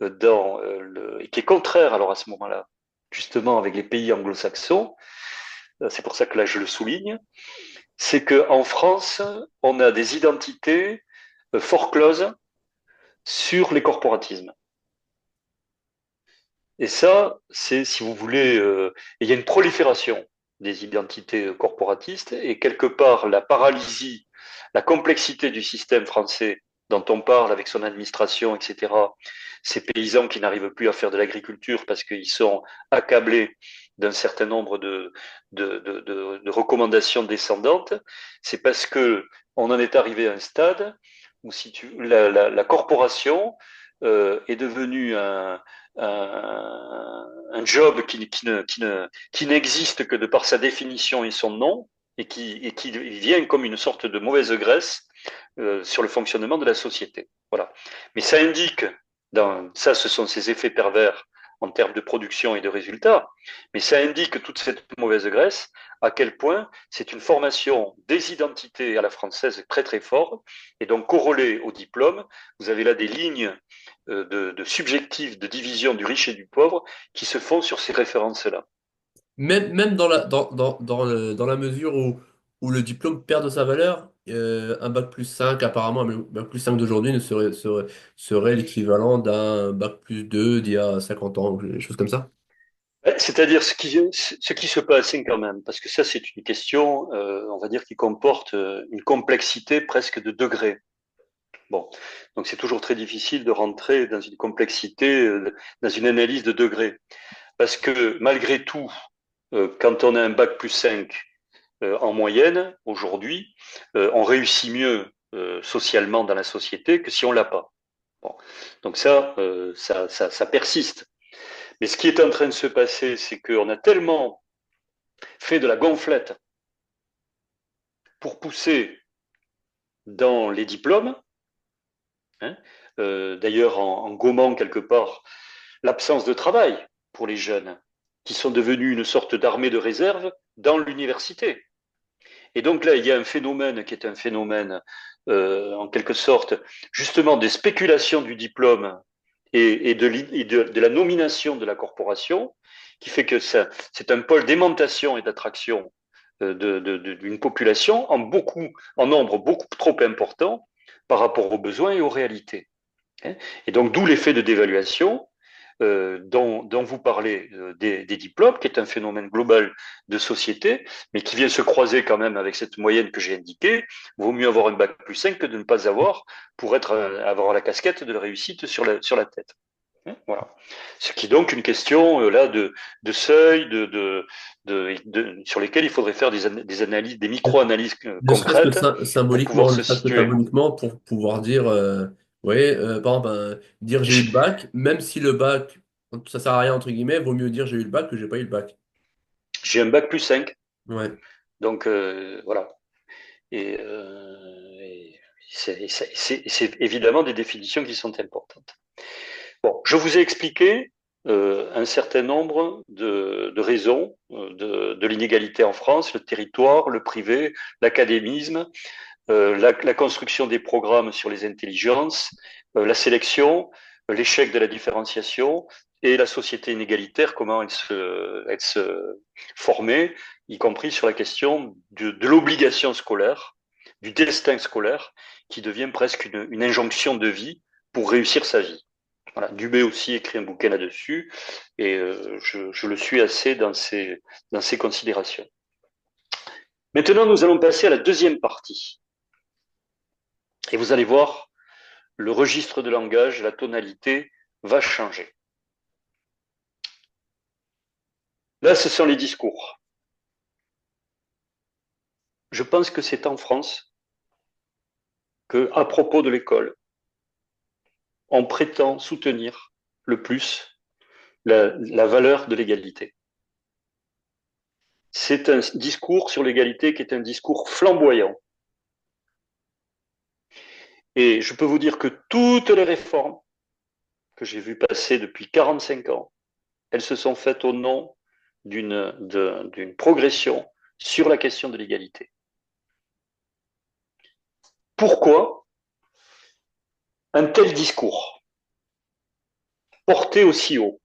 et qui est contraire alors à ce moment-là, justement avec les pays anglo-saxons. C'est pour ça que là je le souligne. C'est qu'en France, on a des identités fort closes sur les corporatismes. Et ça, c'est, si vous voulez, il y a une prolifération des identités corporatistes et quelque part la paralysie, la complexité du système français dont on parle avec son administration, etc. Ces paysans qui n'arrivent plus à faire de l'agriculture parce qu'ils sont accablés d'un certain nombre de recommandations descendantes, c'est parce que on en est arrivé à un stade où si la corporation est devenue un job qui n'existe que de par sa définition et son nom, et qui vient comme une sorte de mauvaise graisse sur le fonctionnement de la société. Voilà. Mais ça indique, ça ce sont ces effets pervers en termes de production et de résultats, mais ça indique toute cette mauvaise graisse, à quel point c'est une formation des identités à la française très très forte, et donc corrélée au diplôme, vous avez là des lignes subjectifs de division du riche et du pauvre qui se font sur ces références-là. Même dans la mesure où le diplôme perd de sa valeur. Un bac plus 5 apparemment, un bac plus 5 d'aujourd'hui serait l'équivalent d'un bac plus 2 d'il y a 50 ans, ou des choses comme ça. C'est-à-dire ce qui se passe quand même, parce que ça c'est une question, on va dire, qui comporte une complexité presque de degrés. Bon, donc c'est toujours très difficile de rentrer dans une complexité, dans une analyse de degrés, parce que malgré tout, quand on a un bac plus 5 en moyenne, aujourd'hui, on réussit mieux socialement dans la société que si on l'a pas. Bon. Donc ça persiste. Mais ce qui est en train de se passer, c'est qu'on a tellement fait de la gonflette pour pousser dans les diplômes, hein, d'ailleurs en gommant quelque part l'absence de travail pour les jeunes, qui sont devenus une sorte d'armée de réserve dans l'université. Et donc là, il y a un phénomène qui est un phénomène, en quelque sorte, justement des spéculations du diplôme et de la nomination de la corporation, qui fait que c'est un pôle d'aimantation et d'attraction d'une population en nombre beaucoup trop important par rapport aux besoins et aux réalités. Hein. Et donc, d'où l'effet de dévaluation dont vous parlez des diplômes, qui est un phénomène global de société, mais qui vient se croiser quand même avec cette moyenne que j'ai indiquée. Vaut mieux avoir un bac plus 5 que de ne pas avoir pour avoir la casquette de la réussite sur la tête. Hein, voilà. Ce qui est donc une question là de seuil, sur lesquels il faudrait faire des analyses, des micro-analyses Ne serait-ce que concrètes pour pouvoir symboliquement, ne se serait-ce que situer. symboliquement pour pouvoir dire, ouais, par exemple, dire j'ai eu le bac, même si le bac, ça sert à rien entre guillemets, vaut mieux dire j'ai eu le bac que j'ai pas eu le bac. J'ai un bac plus 5, Ouais. donc voilà. Et c'est évidemment des définitions qui sont importantes. Bon, je vous ai expliqué un certain nombre de raisons de l'inégalité en France, le territoire, le privé, l'académisme, la construction des programmes sur les intelligences, la sélection, l'échec de la différenciation et la société inégalitaire, comment elle se formait, y compris sur la question de l'obligation scolaire, du destin scolaire, qui devient presque une injonction de vie pour réussir sa vie. Voilà. Dubé aussi écrit un bouquin là-dessus, et je le suis assez dans ces considérations. Maintenant, nous allons passer à la deuxième partie. Et vous allez voir, le registre de langage, la tonalité va changer. Là, ce sont les discours. Je pense que c'est en France que, à propos de l'école, on prétend soutenir le plus la valeur de l'égalité. C'est un discours sur l'égalité qui est un discours flamboyant. Et je peux vous dire que toutes les réformes que j'ai vues passer depuis 45 ans, elles se sont faites au nom d'une progression sur la question de l'égalité. Pourquoi un tel discours porté aussi haut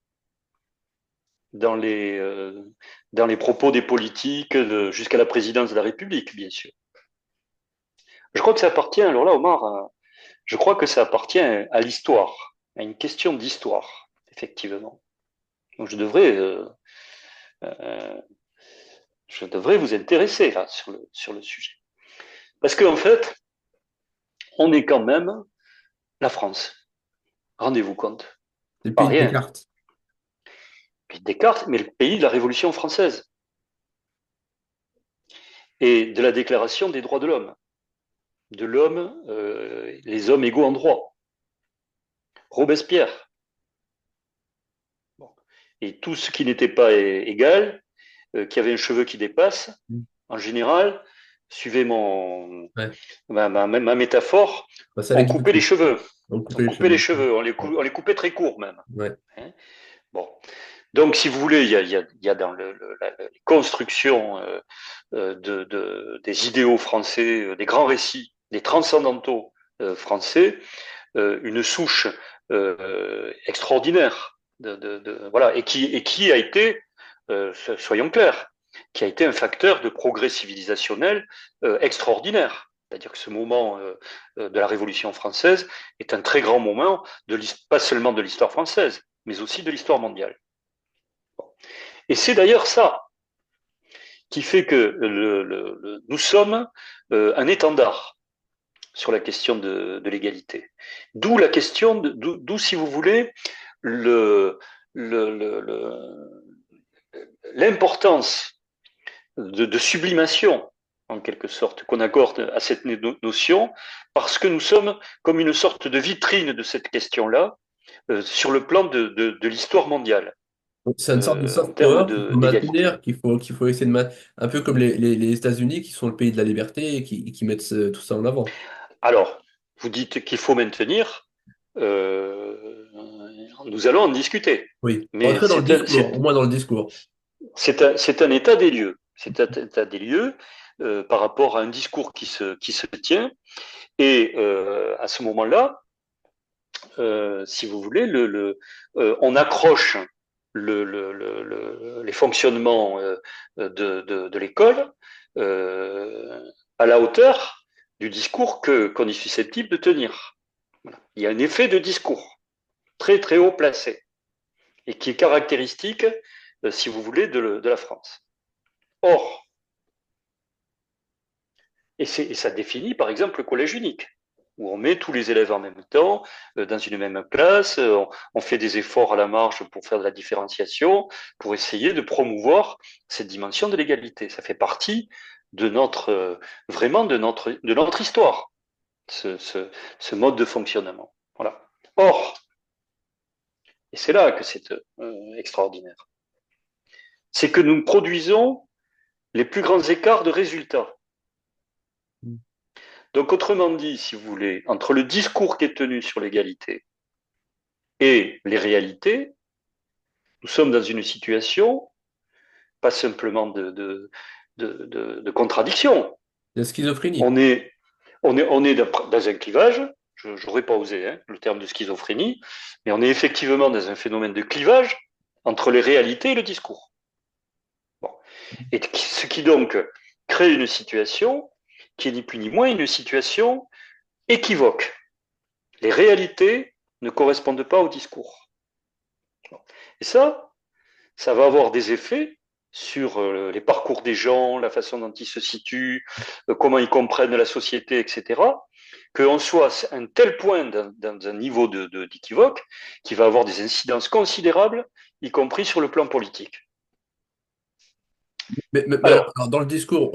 dans dans les propos des politiques jusqu'à la présidence de la République, bien sûr? Je crois que ça appartient, alors là, Omar, je crois que ça appartient à l'histoire, à une question d'histoire, effectivement. Donc euh, je devrais vous intéresser là, sur le sujet. Parce qu'en fait, on est quand même la France. Rendez-vous compte. C'est le Pas pays de rien. Descartes. Puis Descartes, mais le pays de la Révolution française et de la Déclaration des droits de l'homme. De l'homme, les hommes égaux en droit. Robespierre. Bon. Et tout ce qui n'était pas égal, qui avait un cheveu qui dépasse, en général, suivez Ouais. ma métaphore, Bah, ça on n'existe coupait les plus. cheveux. On On coupait les coupait les cheveux. cheveux, Ouais. on les coupait très courts même. Ouais. Hein. Bon. Donc, si vous voulez, il y a dans les constructions des idéaux français, des grands récits, des transcendantaux français, une souche extraordinaire, voilà, et qui a été, soyons clairs, qui a été un facteur de progrès civilisationnel extraordinaire. C'est-à-dire que ce moment de la Révolution française est un très grand moment, pas seulement de l'histoire française, mais aussi de l'histoire mondiale. Et c'est d'ailleurs ça qui fait que nous sommes un étendard sur la question de l'égalité. D'où la question, d'où, si vous voulez, l'importance de sublimation, en quelque sorte, qu'on accorde à cette notion, parce que nous sommes comme une sorte de vitrine de cette question-là sur le plan de l'histoire mondiale, C'est une sorte de en soft termes power qu'il faut d'égalité. maintenir, qu'il faut essayer de maintenir, un peu comme les États-Unis qui sont le pays de la liberté et qui mettent tout ça en avant. Alors, vous dites qu'il faut maintenir, euh, nous allons en discuter. Oui, Mais entrer dans le discours, au moins dans le discours. c'est un état des lieux. C'est un état des lieux par rapport à un discours qui se tient. Et à ce moment-là, si vous voulez, on accroche les fonctionnements de l'école euh, à la hauteur du discours qu'on est susceptible de tenir. Voilà. Il y a un effet de discours très très haut placé et qui est caractéristique, si vous voulez, de la France. Or, et ça définit par exemple le collège unique, où on met tous les élèves en même temps, dans une même classe, on fait des efforts à la marge pour faire de la différenciation, pour essayer de promouvoir cette dimension de l'égalité. Ça fait partie de notre, vraiment de notre histoire, ce mode de fonctionnement. Voilà. Or, et c'est là que c'est extraordinaire, c'est que nous produisons les plus grands écarts de résultats. Donc, autrement dit, si vous voulez, entre le discours qui est tenu sur l'égalité et les réalités, nous sommes dans une situation pas simplement de contradiction. La schizophrénie. On est, on est dans un clivage, je n'aurais pas osé le terme de schizophrénie, mais on est effectivement dans un phénomène de clivage entre les réalités et le discours. Bon. Et ce qui donc crée une situation qui est ni plus ni moins une situation équivoque. Les réalités ne correspondent pas au discours. Et ça va avoir des effets sur les parcours des gens, la façon dont ils se situent, comment ils comprennent la société, etc., qu'on soit à un tel point dans un niveau d'équivoque qui va avoir des incidences considérables, y compris sur le plan politique. Mais Alors, alors, dans le discours,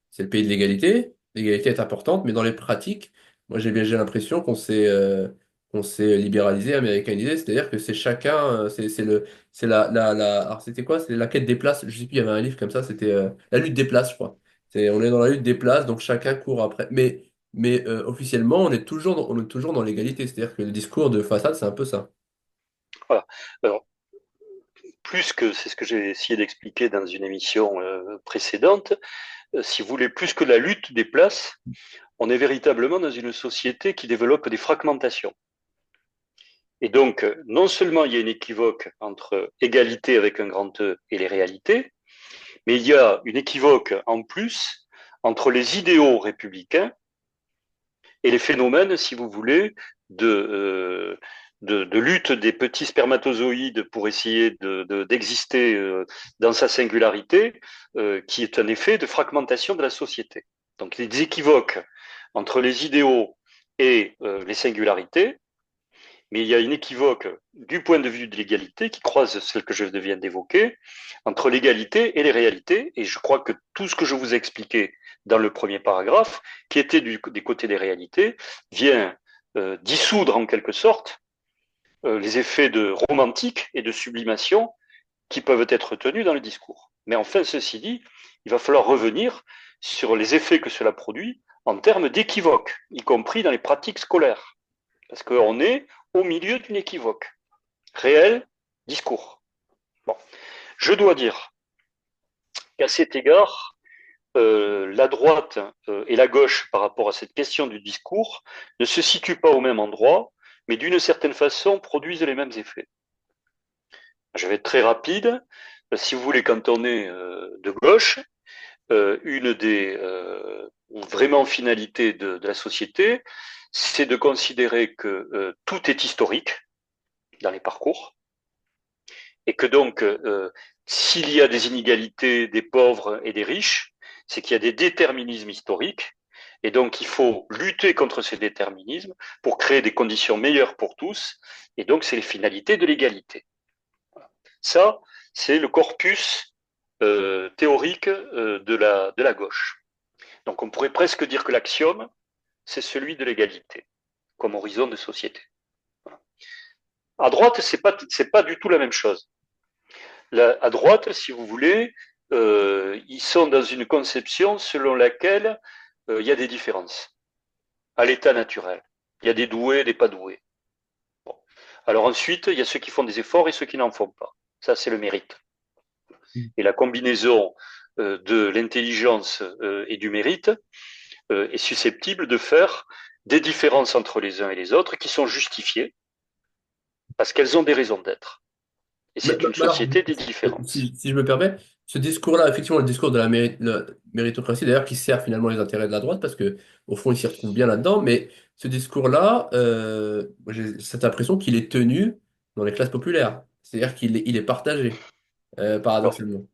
c'est le pays de l'égalité. L'égalité est importante, mais dans les pratiques, moi j'ai l'impression qu'on s'est libéralisé, américanisé, c'est-à-dire que c'est chacun, c'est alors c'était quoi? C'est la quête des places. Je sais plus, il y avait un livre comme ça, c'était la lutte des places, je crois. On est dans la lutte des places, donc chacun court après. Officiellement, on est toujours dans l'égalité, c'est-à-dire que le discours de façade, c'est un peu ça. voilà. Alors, plus que c'est ce que j'ai essayé d'expliquer dans une émission précédente, si vous voulez, plus que la lutte des places, on est véritablement dans une société qui développe des fragmentations. Et donc, non seulement il y a une équivoque entre égalité avec un grand E et les réalités, mais il y a une équivoque en plus entre les idéaux républicains et les phénomènes, si vous voulez, de lutte des petits spermatozoïdes pour essayer d'exister dans sa singularité, qui est un effet de fragmentation de la société. Donc, les équivoques entre les idéaux et les singularités, mais il y a une équivoque du point de vue de l'égalité qui croise celle que je viens d'évoquer entre l'égalité et les réalités. Et je crois que tout ce que je vous ai expliqué dans le premier paragraphe, qui était des côtés des réalités, vient dissoudre en quelque sorte les effets de romantique et de sublimation qui peuvent être tenus dans le discours. Mais enfin, ceci dit, il va falloir revenir sur les effets que cela produit en termes d'équivoque, y compris dans les pratiques scolaires. Parce qu'on est au milieu d'une équivoque. Réel, discours. Bon. Je dois dire qu'à cet égard, la droite et la gauche par rapport à cette question du discours ne se situent pas au même endroit, mais d'une certaine façon produisent les mêmes effets. Je vais être très rapide. si vous voulez, quand on est de gauche, une des vraiment finalités de la société, c'est de considérer que tout est historique dans les parcours et que donc, s'il y a des inégalités des pauvres et des riches, c'est qu'il y a des déterminismes historiques et donc il faut lutter contre ces déterminismes pour créer des conditions meilleures pour tous et donc c'est les finalités de l'égalité. Ça, c'est le corpus théorique de la gauche. Donc on pourrait presque dire que l'axiome, c'est celui de l'égalité comme horizon de société. À droite, c'est pas du tout la même chose. À droite, si vous voulez, ils sont dans une conception selon laquelle il y a des différences à l'état naturel. Il y a des doués et des pas doués. Bon. Alors ensuite, il y a ceux qui font des efforts et ceux qui n'en font pas. Ça, c'est le mérite. Et la combinaison de l'intelligence et du mérite est susceptible de faire des différences entre les uns et les autres qui sont justifiées parce qu'elles ont des raisons d'être. Et c'est une Alors, société des différences. si je me permets, ce discours-là, effectivement, le discours de la méritocratie, d'ailleurs, qui sert finalement les intérêts de la droite, parce que au fond, il s'y retrouve bien là-dedans, mais ce discours-là, moi, j'ai cette impression qu'il est tenu dans les classes populaires. C'est-à-dire il est partagé, Alors, paradoxalement.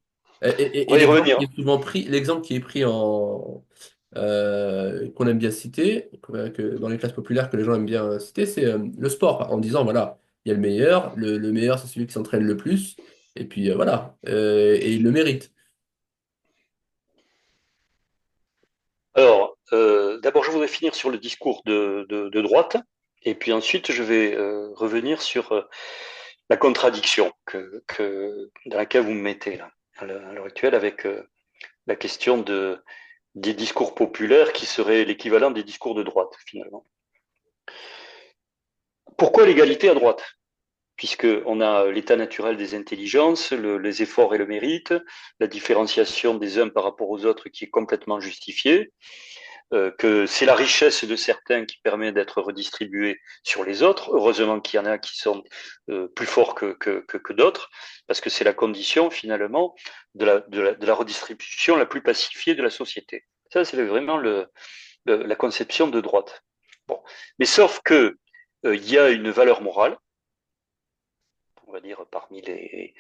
on Et va y l'exemple qui revenir. est souvent pris, l'exemple qui est pris qu'on aime bien citer, que dans les classes populaires que les gens aiment bien citer, c'est le sport, en disant, voilà, il y a le meilleur, le meilleur, c'est celui qui s'entraîne le plus, et puis voilà, et il le mérite. Alors, d'abord, je voudrais finir sur le discours de droite, et puis ensuite, je vais revenir sur la contradiction dans laquelle vous me mettez là, à l'heure actuelle, avec la question des discours populaires qui seraient l'équivalent des discours de droite, finalement. Pourquoi l'égalité à droite? Puisqu'on a l'état naturel des intelligences, les efforts et le mérite, la différenciation des uns par rapport aux autres qui est complètement justifiée, que c'est la richesse de certains qui permet d'être redistribuée sur les autres. Heureusement qu'il y en a qui sont plus forts que d'autres, parce que c'est la condition finalement de la redistribution la plus pacifiée de la société. Ça, c'est vraiment la conception de droite. Bon. Mais sauf que il y a une valeur morale, on va dire parmi les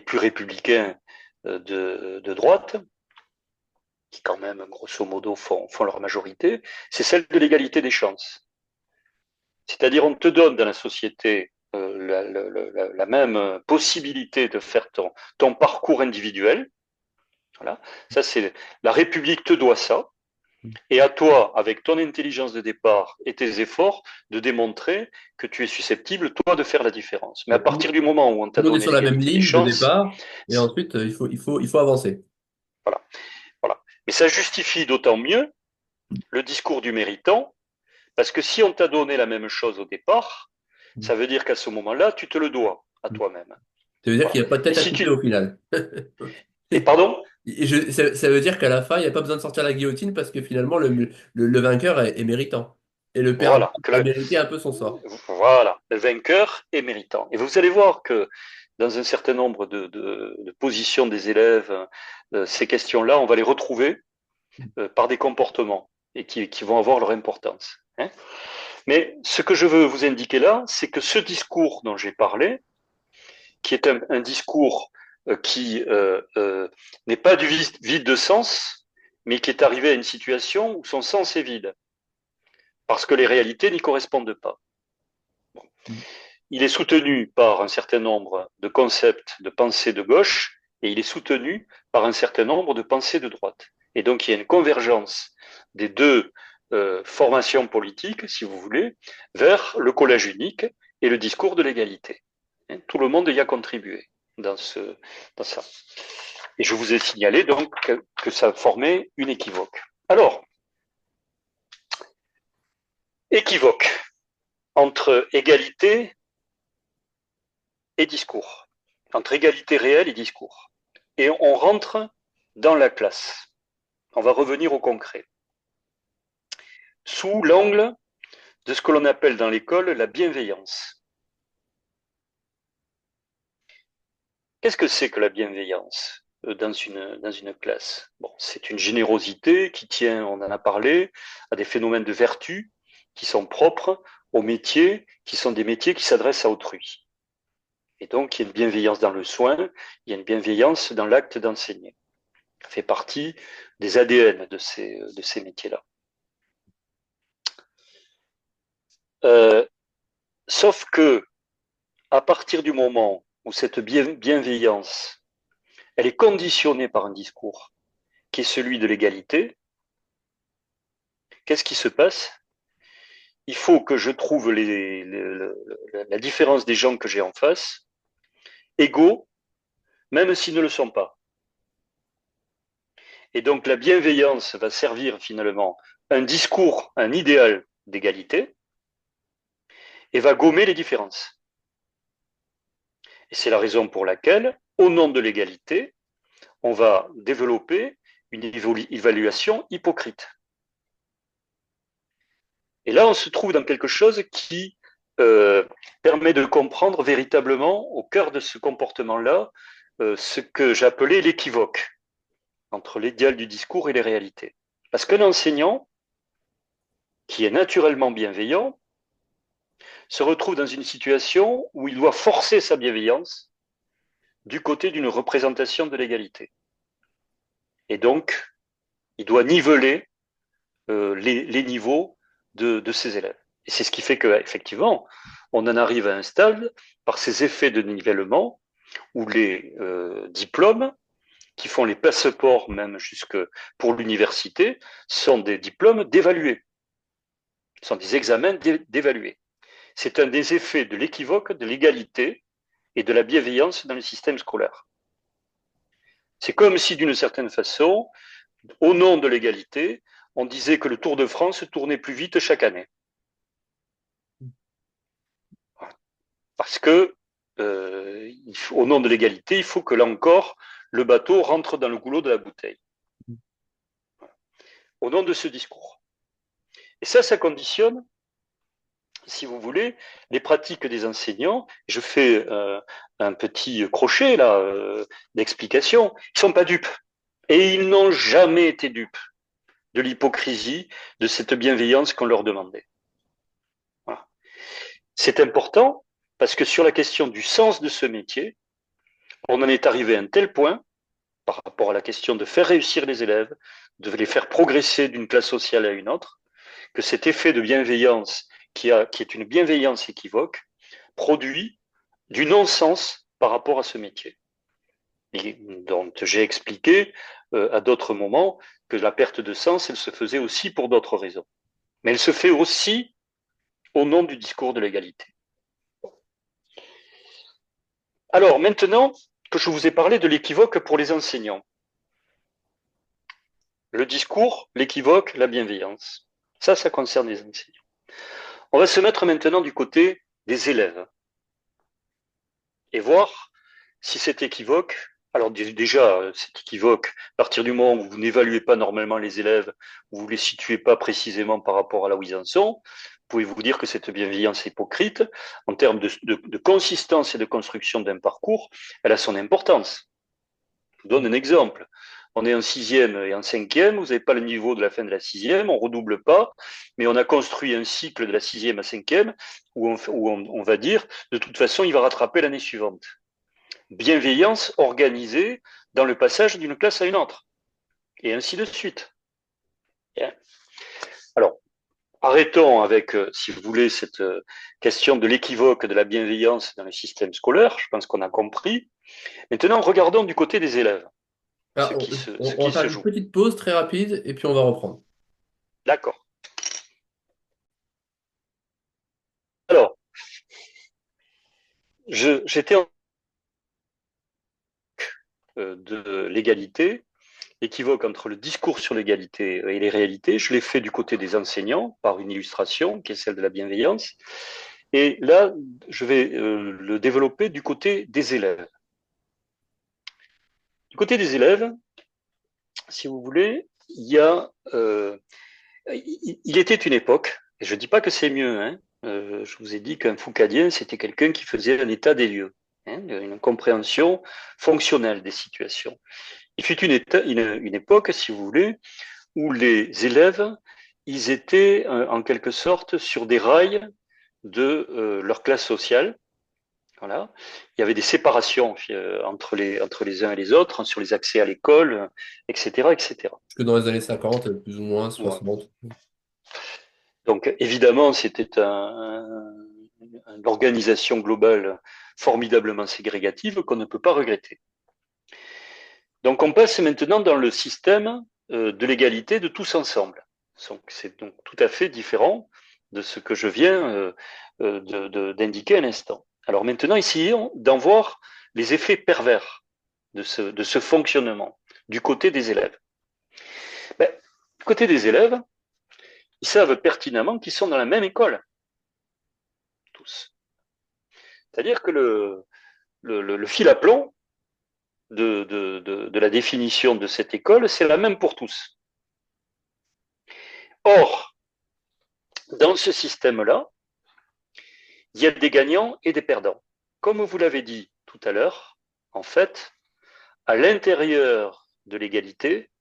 plus républicains de droite, qui quand même, grosso modo, font leur majorité, c'est celle de l'égalité des chances. C'est-à-dire, on te donne dans la société la même possibilité de faire ton parcours individuel. Voilà. Ça, c'est la République te doit ça. Et à toi, avec ton intelligence de départ et tes efforts, de démontrer que tu es susceptible, toi, de faire la différence. Mais à Donc, partir du moment où on tout t'a le monde est donné sur la même l'égalité des ligne de chances, départ, et ensuite, il faut avancer. voilà, voilà. Mais ça justifie d'autant mieux le discours du méritant, parce que si on t'a donné la même chose au départ, ça veut dire qu'à ce moment-là, tu te le dois à toi-même. Ça veut dire Voilà. qu'il n'y a pas de Et tête à si couper tu au final. et pardon, Ça veut dire qu'à la fin, il n'y a pas besoin de sortir la guillotine parce que finalement, le vainqueur est méritant. Et le perdant voilà, a mérité un peu son sort. voilà, le vainqueur est méritant. Et vous allez voir que dans un certain nombre de positions des élèves, ces questions-là, on va les retrouver par des comportements et qui vont avoir leur importance. Hein. Mais ce que je veux vous indiquer là, c'est que ce discours dont j'ai parlé, qui est un discours qui n'est pas du vide de sens, mais qui est arrivé à une situation où son sens est vide, parce que les réalités n'y correspondent pas. Il est soutenu par un certain nombre de concepts de pensée de gauche et il est soutenu par un certain nombre de pensées de droite. Et donc il y a une convergence des deux formations politiques, si vous voulez, vers le collège unique et le discours de l'égalité. Tout le monde y a contribué dans ça. Et je vous ai signalé donc que ça formait une équivoque. Alors, équivoque entre égalité et discours, entre égalité réelle et discours. Et on rentre dans la classe. On va revenir au concret. Sous l'angle de ce que l'on appelle dans l'école la bienveillance. Qu'est-ce que c'est que la bienveillance dans une classe? Bon, c'est une générosité qui tient, on en a parlé, à des phénomènes de vertu qui sont propres aux métiers, qui sont des métiers qui s'adressent à autrui. Et donc, il y a une bienveillance dans le soin, il y a une bienveillance dans l'acte d'enseigner. Ça fait partie des ADN de ces métiers-là. Euh, Sauf que, à partir du moment où cette bienveillance, elle est conditionnée par un discours qui est celui de l'égalité, qu'est-ce qui se passe? Il faut que je trouve la différence des gens que j'ai en face égaux, même s'ils ne le sont pas. Et donc la bienveillance va servir finalement un discours, un idéal d'égalité, et va gommer les différences. Et c'est la raison pour laquelle, au nom de l'égalité, on va développer une évaluation hypocrite. Et là, on se trouve dans quelque chose qui euh, permet de comprendre véritablement, au cœur de ce comportement-là, ce que j'appelais l'équivoque entre l'idéal du discours et les réalités. Parce qu'un enseignant, qui est naturellement bienveillant, se retrouve dans une situation où il doit forcer sa bienveillance du côté d'une représentation de l'égalité. Et donc, il doit niveler les niveaux de ses élèves. Et c'est ce qui fait qu'effectivement, on en arrive à un stade, par ces effets de nivellement, où les diplômes, qui font les passeports même jusque pour l'université, sont des diplômes d'évalués, sont des examens d'évalués. C'est un des effets de l'équivoque, de l'égalité et de la bienveillance dans le système scolaire. C'est comme si, d'une certaine façon, au nom de l'égalité, on disait que le Tour de France tournait plus vite chaque année. Parce que, au nom de l'égalité, il faut que là encore, le bateau rentre dans le goulot de la bouteille. Au nom de ce discours. Et ça conditionne, si vous voulez, les pratiques des enseignants. Je fais un petit crochet là d'explication. Ils ne sont pas dupes. Et ils n'ont jamais été dupes de l'hypocrisie, de cette bienveillance qu'on leur demandait. Voilà. C'est important parce que sur la question du sens de ce métier, on en est arrivé à un tel point par rapport à la question de faire réussir les élèves, de les faire progresser d'une classe sociale à une autre, que cet effet de bienveillance qui est une bienveillance équivoque produit du non-sens par rapport à ce métier. Et dont j'ai expliqué à d'autres moments que la perte de sens, elle se faisait aussi pour d'autres raisons. Mais elle se fait aussi au nom du discours de l'égalité. Alors maintenant que je vous ai parlé de l'équivoque pour les enseignants, le discours, l'équivoque, la bienveillance, ça concerne les enseignants. On va se mettre maintenant du côté des élèves et voir si cet équivoque, alors déjà, cet équivoque, à partir du moment où vous n'évaluez pas normalement les élèves, où vous ne les situez pas précisément par rapport à là où ils en sont, pouvez-vous dire que cette bienveillance hypocrite, en termes de consistance et de construction d'un parcours, elle a son importance. Je vous donne un exemple. On est en sixième et en cinquième, vous n'avez pas le niveau de la fin de la sixième, on redouble pas, mais on a construit un cycle de la sixième à cinquième où on va dire, de toute façon, il va rattraper l'année suivante. Bienveillance organisée dans le passage d'une classe à une autre, et ainsi de suite. Bien. Alors, arrêtons avec, si vous voulez, cette question de l'équivoque de la bienveillance dans le système scolaire, je pense qu'on a compris. Maintenant, regardons du côté des élèves, Ah, ce on va qui faire se une joue. petite pause très rapide et puis on va reprendre. D'accord. Alors, j'étais en de l'égalité, équivoque entre le discours sur l'égalité et les réalités. Je l'ai fait du côté des enseignants par une illustration qui est celle de la bienveillance. Et là, je vais le développer du côté des élèves. Du côté des élèves, si vous voulez, il était une époque, et je ne dis pas que c'est mieux, hein, je vous ai dit qu'un Foucadien, c'était quelqu'un qui faisait un état des lieux. hein, une compréhension fonctionnelle des situations. Il fut une époque, si vous voulez, où les élèves, ils étaient en quelque sorte sur des rails de leur classe sociale. Voilà. Il y avait des séparations entre les uns et les autres, hein, sur les accès à l'école, etc., etc. Que dans les années 50, plus ou moins Voilà. 60. Donc évidemment, c'était une organisation globale formidablement ségrégative qu'on ne peut pas regretter. Donc on passe maintenant dans le système de l'égalité de tous ensemble. Donc c'est donc tout à fait différent de ce que je viens d'indiquer à l'instant. Alors maintenant, essayons d'en voir les effets pervers de ce fonctionnement du côté des élèves. Ben, du côté des élèves, ils savent pertinemment qu'ils sont dans la même école, tous. C'est-à-dire que le fil à plomb de la définition de cette école, c'est la même pour tous. Or, dans ce système-là, il y a des gagnants et des perdants. Comme vous l'avez dit tout à l'heure, en fait, à l'intérieur de l'égalité,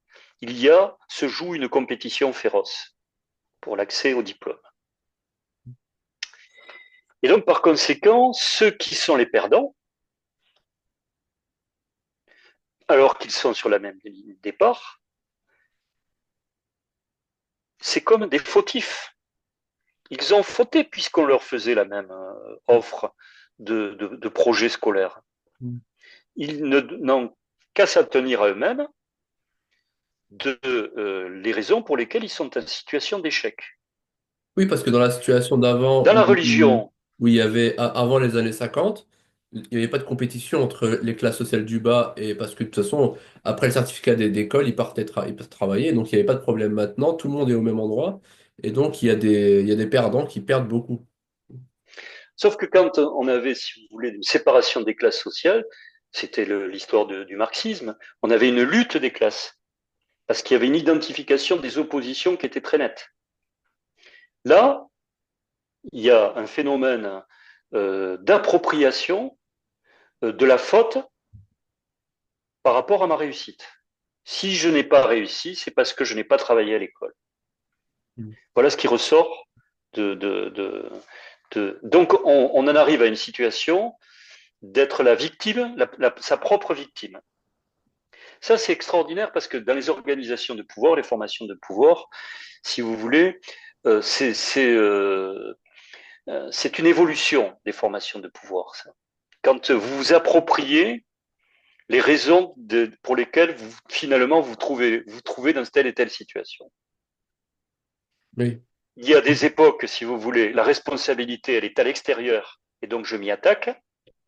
se joue une compétition féroce pour l'accès au diplôme. Et donc, par conséquent, ceux qui sont les perdants, alors qu'ils sont sur la même ligne de départ, c'est comme des fautifs. Ils ont fauté puisqu'on leur faisait la même offre de projet scolaire. Ils n'ont qu'à s'en tenir à eux-mêmes les raisons pour lesquelles ils sont en situation d'échec. Oui, parce que dans la situation d'avant, Dans la religion, où il y avait, avant les années 50, il n'y avait pas de compétition entre les classes sociales du bas, et parce que de toute façon, après le certificat d'école, ils partent travailler, donc il n'y avait pas de problème maintenant, tout le monde est au même endroit, et donc il y a des perdants qui perdent beaucoup. sauf que quand on avait, si vous voulez, une séparation des classes sociales, c'était l'histoire du marxisme, on avait une lutte des classes, parce qu'il y avait une identification des oppositions qui était très nette. Là, il y a un phénomène d'appropriation de la faute par rapport à ma réussite. Si je n'ai pas réussi, c'est parce que je n'ai pas travaillé à l'école. Mm. Voilà ce qui ressort donc on en arrive à une situation d'être la victime, sa propre victime. Ça, c'est extraordinaire parce que dans les organisations de pouvoir, les formations de pouvoir, si vous voulez, euh, c'est euh, c'est une évolution des formations de pouvoir. Ça. Quand vous vous appropriez les raisons pour lesquelles finalement vous trouvez dans telle et telle situation. Oui. Il y a des époques, si vous voulez, la responsabilité, elle est à l'extérieur et donc je m'y attaque.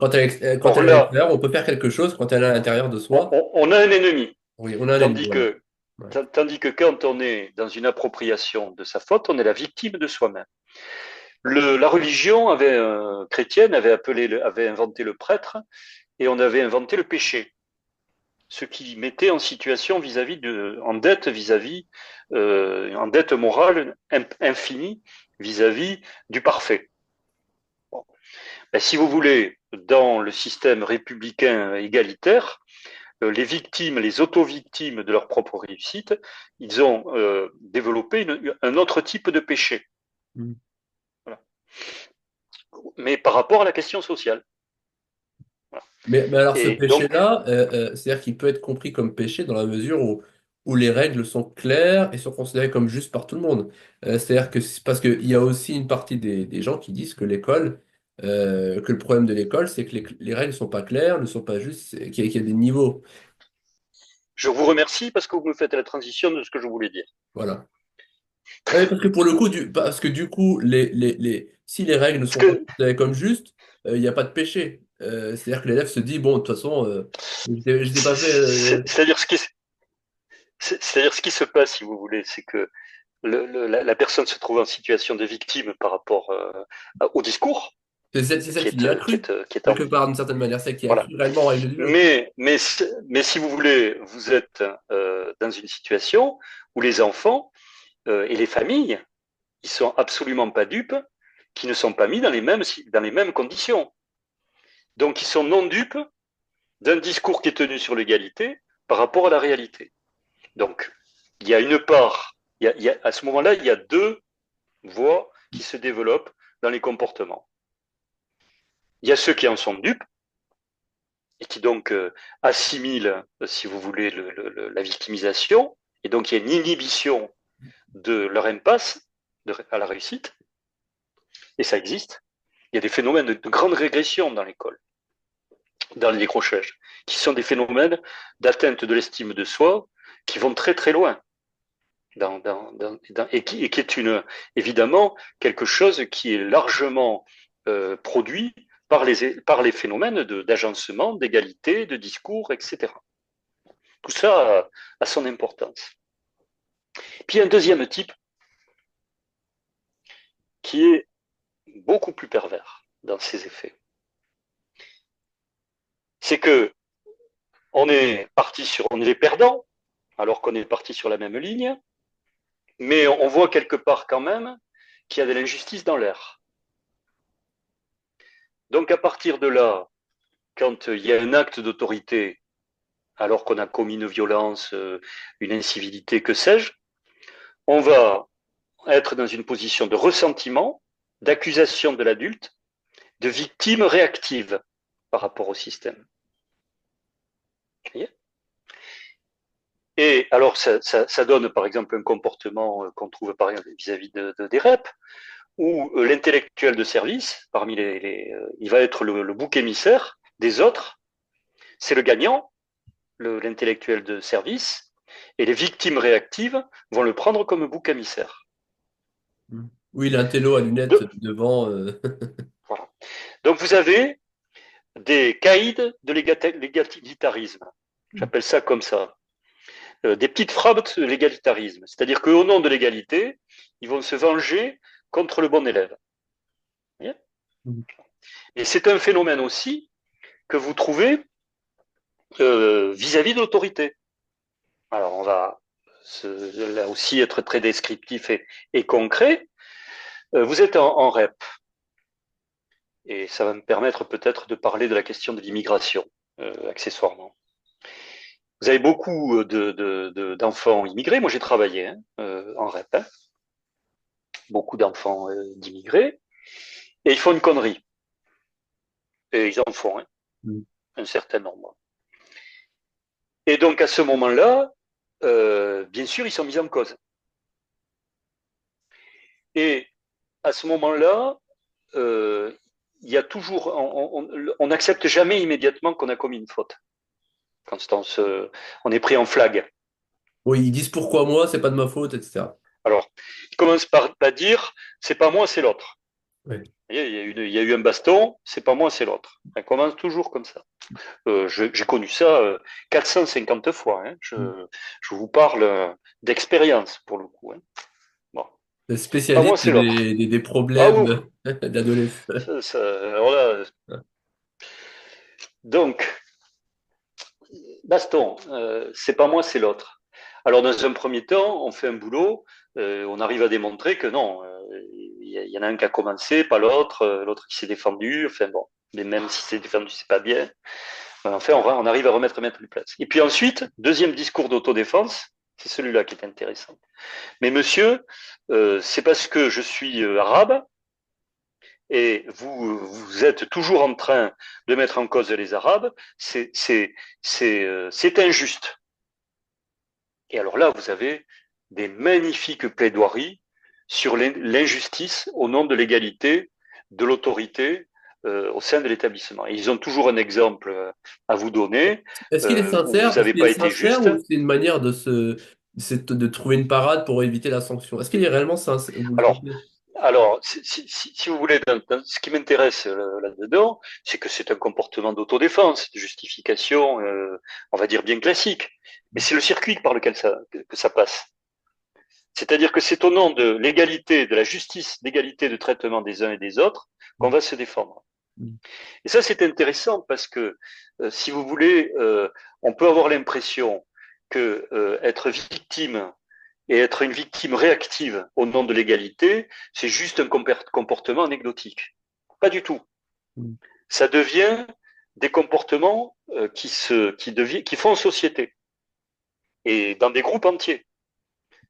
Quand Or elle est à là, l'extérieur, on peut faire quelque chose, quand elle est à l'intérieur de soi, on a un ennemi. oui, on a un ennemi, Tandis voilà. que, Ouais. tandis que quand on est dans une appropriation de sa faute, on est la victime de soi-même. La religion chrétienne avait inventé le prêtre et on avait inventé le péché, ce qui mettait en situation en dette en dette morale infinie vis-à-vis du parfait. Bon. Ben, si vous voulez, dans le système républicain égalitaire, les victimes, les auto-victimes de leur propre réussite, ils ont développé un autre type de péché. Mm. Voilà. Mais par rapport à la question sociale. Voilà. Mais alors ce Et donc, péché-là, c'est-à-dire qu'il peut être compris comme péché dans la mesure où les règles sont claires et sont considérées comme justes par tout le monde. C'est-à-dire que parce qu'il y a aussi une partie des gens qui disent que que le problème de l'école, c'est que les règles ne sont pas claires, ne sont pas justes, qu'il y a des niveaux. je vous remercie parce que vous me faites la transition de ce que je voulais dire. Voilà. Ouais, parce que pour le coup, parce que du coup, si les règles ne Parce sont pas que, considérées comme justes, il n'y a pas de péché. C'est-à-dire que l'élève se dit, bon, de toute façon, je n'ai pas fait. c'est-à-dire c'est-à-dire ce qui se passe, si vous voulez, c'est que la personne se trouve en situation de victime par rapport au discours C'est celle qui y a cru, qui est en, quelque part, d'une certaine manière, celle qui a voilà. cru réellement en règle du jeu. Mais si vous voulez, vous êtes dans une situation où les enfants et les familles, ils sont absolument pas dupes, qui ne sont pas mis dans les mêmes conditions. Donc, ils sont non dupes d'un discours qui est tenu sur l'égalité par rapport à la réalité. Donc, il y a une part, à ce moment-là, il y a deux voies qui se développent dans les comportements. Il y a ceux qui en sont dupes et qui donc assimilent, si vous voulez, la victimisation, et donc il y a une inhibition de leur impasse à la réussite, et ça existe. Il y a des phénomènes de grande régression dans l'école, dans les décrochages, qui sont des phénomènes d'atteinte de l'estime de soi qui vont très très loin. Et qui est évidemment quelque chose qui est largement produit par les phénomènes d'agencement, d'égalité, de discours, etc. Tout ça a son importance. Puis il y a un deuxième type qui est beaucoup plus pervers dans ses effets. C'est que on est les perdants, alors qu'on est parti sur la même ligne, mais on voit quelque part quand même qu'il y a de l'injustice dans l'air. Donc à partir de là, quand il y a un acte d'autorité, alors qu'on a commis une violence, une incivilité, que sais-je, on va être dans une position de ressentiment, d'accusation de l'adulte, de victime réactive par rapport au système. Et alors, ça donne par exemple un comportement qu'on trouve par exemple vis-à-vis des REP, où l'intellectuel de service, il va être le bouc émissaire des autres, c'est le gagnant, l'intellectuel de service, et les victimes réactives vont le prendre comme bouc émissaire. Oui, l'intello à lunettes De, devant. voilà. Donc vous avez des caïds de l'égalitarisme, j'appelle ça comme ça, des petites frappes de l'égalitarisme, c'est-à-dire qu'au nom de l'égalité, ils vont se venger contre le bon élève. Et c'est un phénomène aussi que vous trouvez vis-à-vis de l'autorité. Alors on va là aussi être très descriptif et concret. Vous êtes en REP, et ça va me permettre peut-être de parler de la question de l'immigration, accessoirement. Vous avez beaucoup d'enfants immigrés. Moi, j'ai travaillé en REP, hein, beaucoup d'enfants d'immigrés, et ils font une connerie. Et ils en font un certain nombre. Et donc, à ce moment-là, bien sûr, ils sont mis en cause. Et à ce moment-là, il y a toujours, on n'accepte jamais immédiatement qu'on a commis une faute. Quand on est pris en flag. Oui, ils disent pourquoi moi, c'est pas de ma faute, etc. Alors, ils commencent par dire, c'est pas moi, c'est l'autre. Ouais. Il y a eu un baston, c'est pas moi, c'est l'autre. Ça commence toujours comme ça. J'ai connu ça 450 fois. Hein. Je vous parle d'expérience pour le coup. Hein. Bon. Le C'est pas moi, spécialiste c'est l'autre. des Ah oui, problèmes d'adolescents. alors là, donc, baston, c'est pas moi, c'est l'autre. Alors, dans un premier temps, on fait un boulot, on arrive à démontrer que non, il y en a un qui a commencé, pas l'autre, l'autre qui s'est défendu, enfin bon, mais même si c'est défendu, c'est pas bien. Enfin, on arrive à mettre en place. Et puis ensuite, deuxième discours d'autodéfense, c'est celui-là qui est intéressant. Mais monsieur, c'est parce que je suis arabe et vous êtes toujours en train de mettre en cause les Arabes, c'est injuste. Et alors là, vous avez des magnifiques plaidoiries sur l'injustice au nom de l'égalité, de l'autorité au sein de l'établissement. Et ils ont toujours un exemple à vous donner Est-ce qu'il est où vous sincère? Est-ce n'avez qu'il est pas été sincère juste. ou c'est une manière de trouver une parade pour éviter la sanction? Est-ce qu'il est réellement sincère? Vous le Alors, pensez? alors si vous voulez, ce qui m'intéresse là-dedans, c'est que c'est un comportement d'autodéfense, de justification, on va dire bien classique. Mais c'est le circuit par lequel que ça passe. C'est-à-dire que c'est au nom de l'égalité, de la justice, d'égalité de traitement des uns et des autres qu'on va se défendre. Et ça, c'est intéressant parce que, si vous voulez, on peut avoir l'impression que être victime et être une victime réactive au nom de l'égalité, c'est juste un comportement anecdotique. Pas du tout. Ça devient des comportements qui font société et dans des groupes entiers.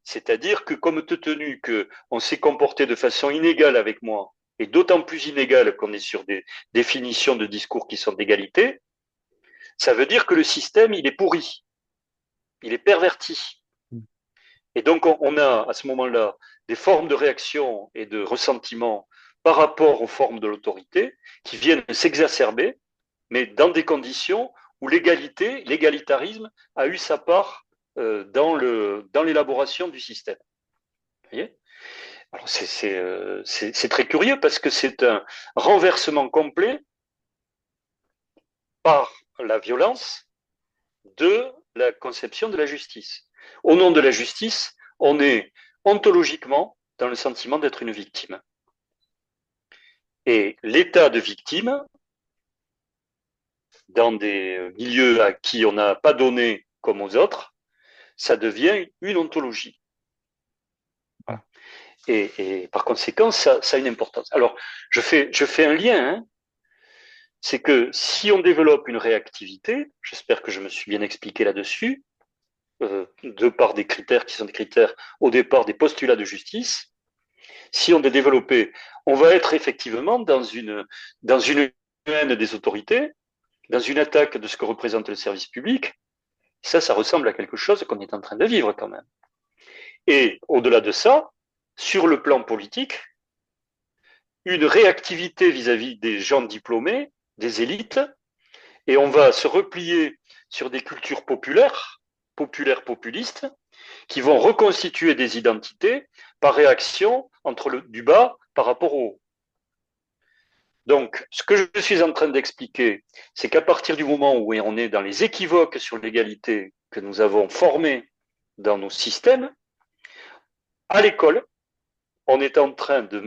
C'est-à-dire que comme tenu qu'on s'est comporté de façon inégale avec moi, et d'autant plus inégale qu'on est sur des définitions de discours qui sont d'égalité, ça veut dire que le système, il est pourri, il est perverti. Et donc, on a à ce moment-là des formes de réaction et de ressentiment par rapport aux formes de l'autorité qui viennent s'exacerber, mais dans des conditions où l'égalitarisme a eu sa part dans l'élaboration du système. Vous voyez. Alors c'est très curieux parce que c'est un renversement complet par la violence de la conception de la justice. Au nom de la justice, on est ontologiquement dans le sentiment d'être une victime. Et l'état de victime, dans des milieux à qui on n'a pas donné comme aux autres, ça devient une ontologie. Voilà. Et par conséquent, ça a une importance. Alors, je fais un lien, hein, c'est que si on développe une réactivité, j'espère que je me suis bien expliqué là-dessus, de par des critères qui sont des critères au départ des postulats de justice, si on les développe, on va être effectivement dans une haine des autorités, dans une attaque de ce que représente le service public. Ça ressemble à quelque chose qu'on est en train de vivre quand même. Et au-delà de ça, sur le plan politique, une réactivité vis-à-vis des gens diplômés, des élites, et on va se replier sur des cultures populistes, qui vont reconstituer des identités par réaction du bas par rapport au haut. Donc, ce que je suis en train d'expliquer, c'est qu'à partir du moment où on est dans les équivoques sur l'égalité que nous avons formés dans nos systèmes, à l'école, on est en train de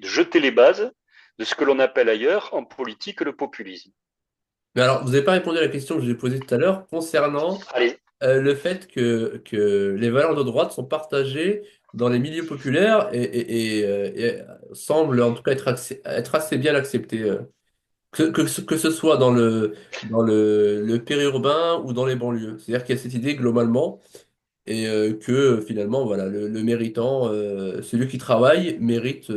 jeter les bases de ce que l'on appelle ailleurs en politique le populisme. Mais alors, vous n'avez pas répondu à la question que je vous ai posée tout à l'heure concernant Allez, le fait que les valeurs de droite sont partagées dans les milieux populaires et semblent en tout cas être assez bien acceptées. Que ce soit dans le périurbain ou dans les banlieues. C'est-à-dire qu'il y a cette idée globalement et que finalement, voilà, le méritant, celui qui travaille mérite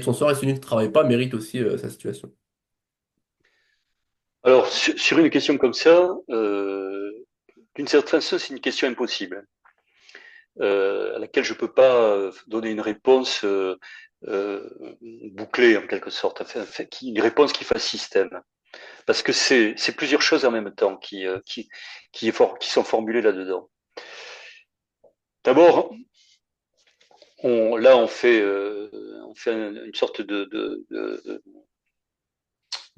son sort et celui qui ne travaille pas mérite aussi sa situation. alors sur une question comme ça, d'une certaine façon, c'est une question impossible, à laquelle je ne peux pas donner une réponse euh, bouclée en quelque sorte, une réponse qui fasse système. Parce que c'est plusieurs choses en même temps qui sont formulées là-dedans. D'abord, là, on fait une sorte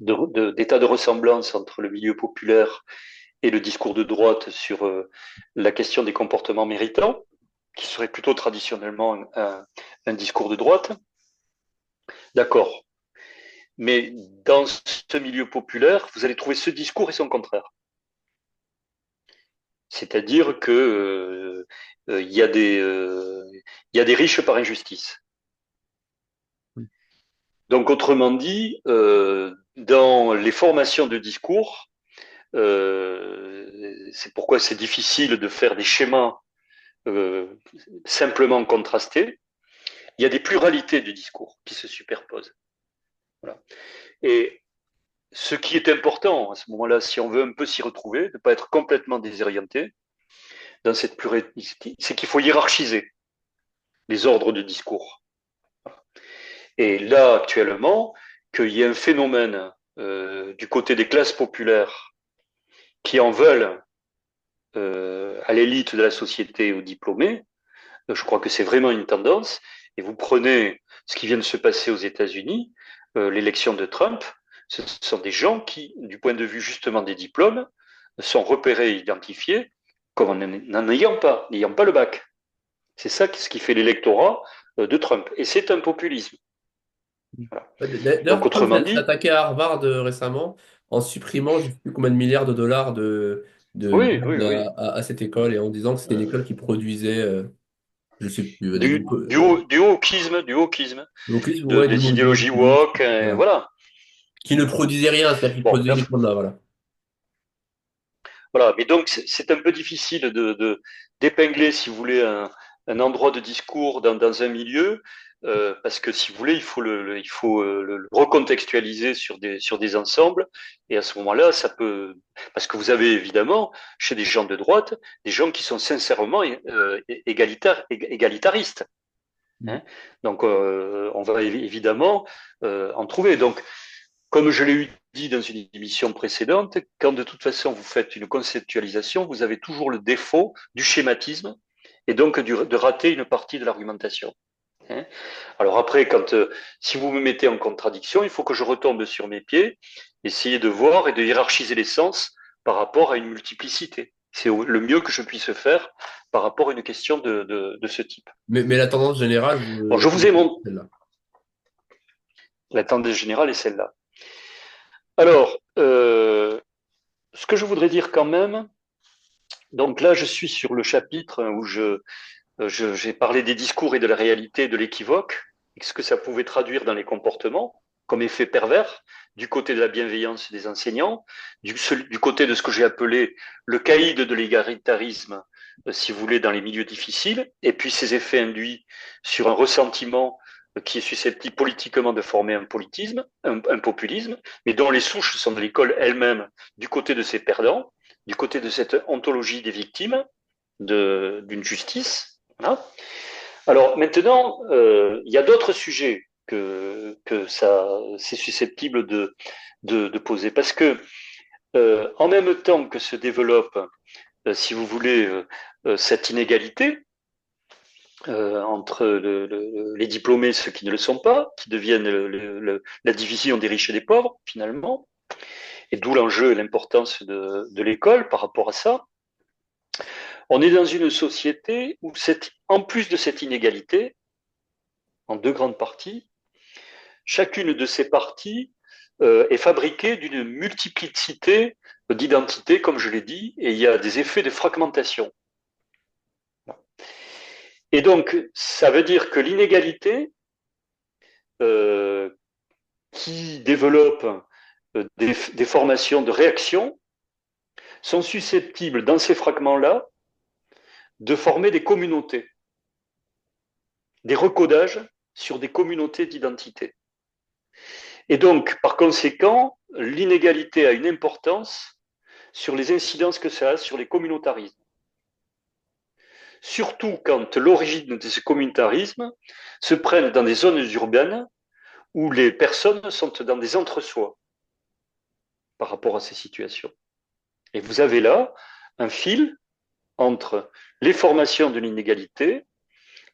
d'état de ressemblance entre le milieu populaire et le discours de droite sur la question des comportements méritants, qui serait plutôt traditionnellement un discours de droite. D'accord. Mais dans ce milieu populaire, vous allez trouver ce discours et son contraire. C'est-à-dire que il y a des riches par injustice. Donc, autrement dit, dans les formations de discours, c'est pourquoi c'est difficile de faire des schémas euh, simplement contrastés. Il y a des pluralités de discours qui se superposent. Voilà. Et ce qui est important à ce moment-là, si on veut un peu s'y retrouver, de ne pas être complètement désorienté dans cette pluralité, c'est qu'il faut hiérarchiser les ordres de discours. Et là, actuellement, qu'il y ait un phénomène du côté des classes populaires qui en veulent à l'élite de la société, aux diplômés, je crois que c'est vraiment une tendance. Et vous prenez ce qui vient de se passer aux États-Unis, l'élection de Trump, ce sont des gens qui, du point de vue justement des diplômes, sont repérés et identifiés comme n'ayant pas le bac. C'est ça ce qui fait l'électorat de Trump. Et c'est un populisme. Voilà. Donc, D'ailleurs, Trump autrement s'est dit, attaqué à Harvard récemment en supprimant je ne sais plus combien de milliards de dollars oui, d'aide oui, oui. à cette école et en disant que c'était une école qui produisait, je sais plus, Du wokisme, donc, de, ouais, des idéologies woke, voilà. voilà. Qui ne produisait rien, c'est-à-dire qu'il Bon, produisait uniquement de là, voilà. voilà, mais donc c'est un peu difficile d'épingler, si vous voulez, un endroit de discours dans un milieu, parce que si vous voulez, il faut le recontextualiser sur des ensembles, et à ce moment-là, ça peut, parce que vous avez évidemment chez des gens de droite des gens qui sont sincèrement égalitaristes. Mm. Hein. Donc, on va évidemment en trouver. Donc, comme je l'ai dit dans une émission précédente, quand de toute façon vous faites une conceptualisation, vous avez toujours le défaut du schématisme et donc de rater une partie de l'argumentation. Hein. Alors après, si vous me mettez en contradiction, il faut que je retombe sur mes pieds, essayer de voir et de hiérarchiser les sens par rapport à une multiplicité. C'est le mieux que je puisse faire par rapport à une question de ce type. Mais la tendance générale, Bon, je vous ai mon... celle-là. La tendance générale est celle-là. Alors, ce que je voudrais dire quand même, donc là, je suis sur le chapitre où j'ai parlé des discours et de la réalité, de l'équivoque, et ce que ça pouvait traduire dans les comportements comme effet pervers, du côté de la bienveillance des enseignants, du côté de ce que j'ai appelé le caïd de l'égalitarisme, si vous voulez, dans les milieux difficiles, et puis ces effets induits sur un ressentiment qui est susceptible politiquement de former un politisme, un populisme, mais dont les souches sont de l'école elle-même, du côté de ces perdants, du côté de cette ontologie des victimes, d'une justice. Voilà. Alors maintenant, il y a d'autres sujets que ça c'est susceptible de poser parce que en même temps que se développe, si vous voulez, cette inégalité entre les diplômés et ceux qui ne le sont pas, qui deviennent la division des riches et des pauvres finalement, et d'où l'enjeu et l'importance de l'école par rapport à ça. On est dans une société où en plus de cette inégalité, en deux grandes parties, chacune de ces parties est fabriquée d'une multiplicité d'identités, comme je l'ai dit, et il y a des effets de fragmentation. Et donc, ça veut dire que l'inégalité euh, qui développe des formations de réaction sont susceptibles, dans ces fragments-là, de former des communautés, des recodages sur des communautés d'identité. Et donc, par conséquent, l'inégalité a une importance sur les incidences que ça a sur les communautarismes. Surtout quand l'origine de ce communautarisme se prenne dans des zones urbaines où les personnes sont dans des entre-soi par rapport à ces situations. Et vous avez là un fil entre les formations de l'inégalité,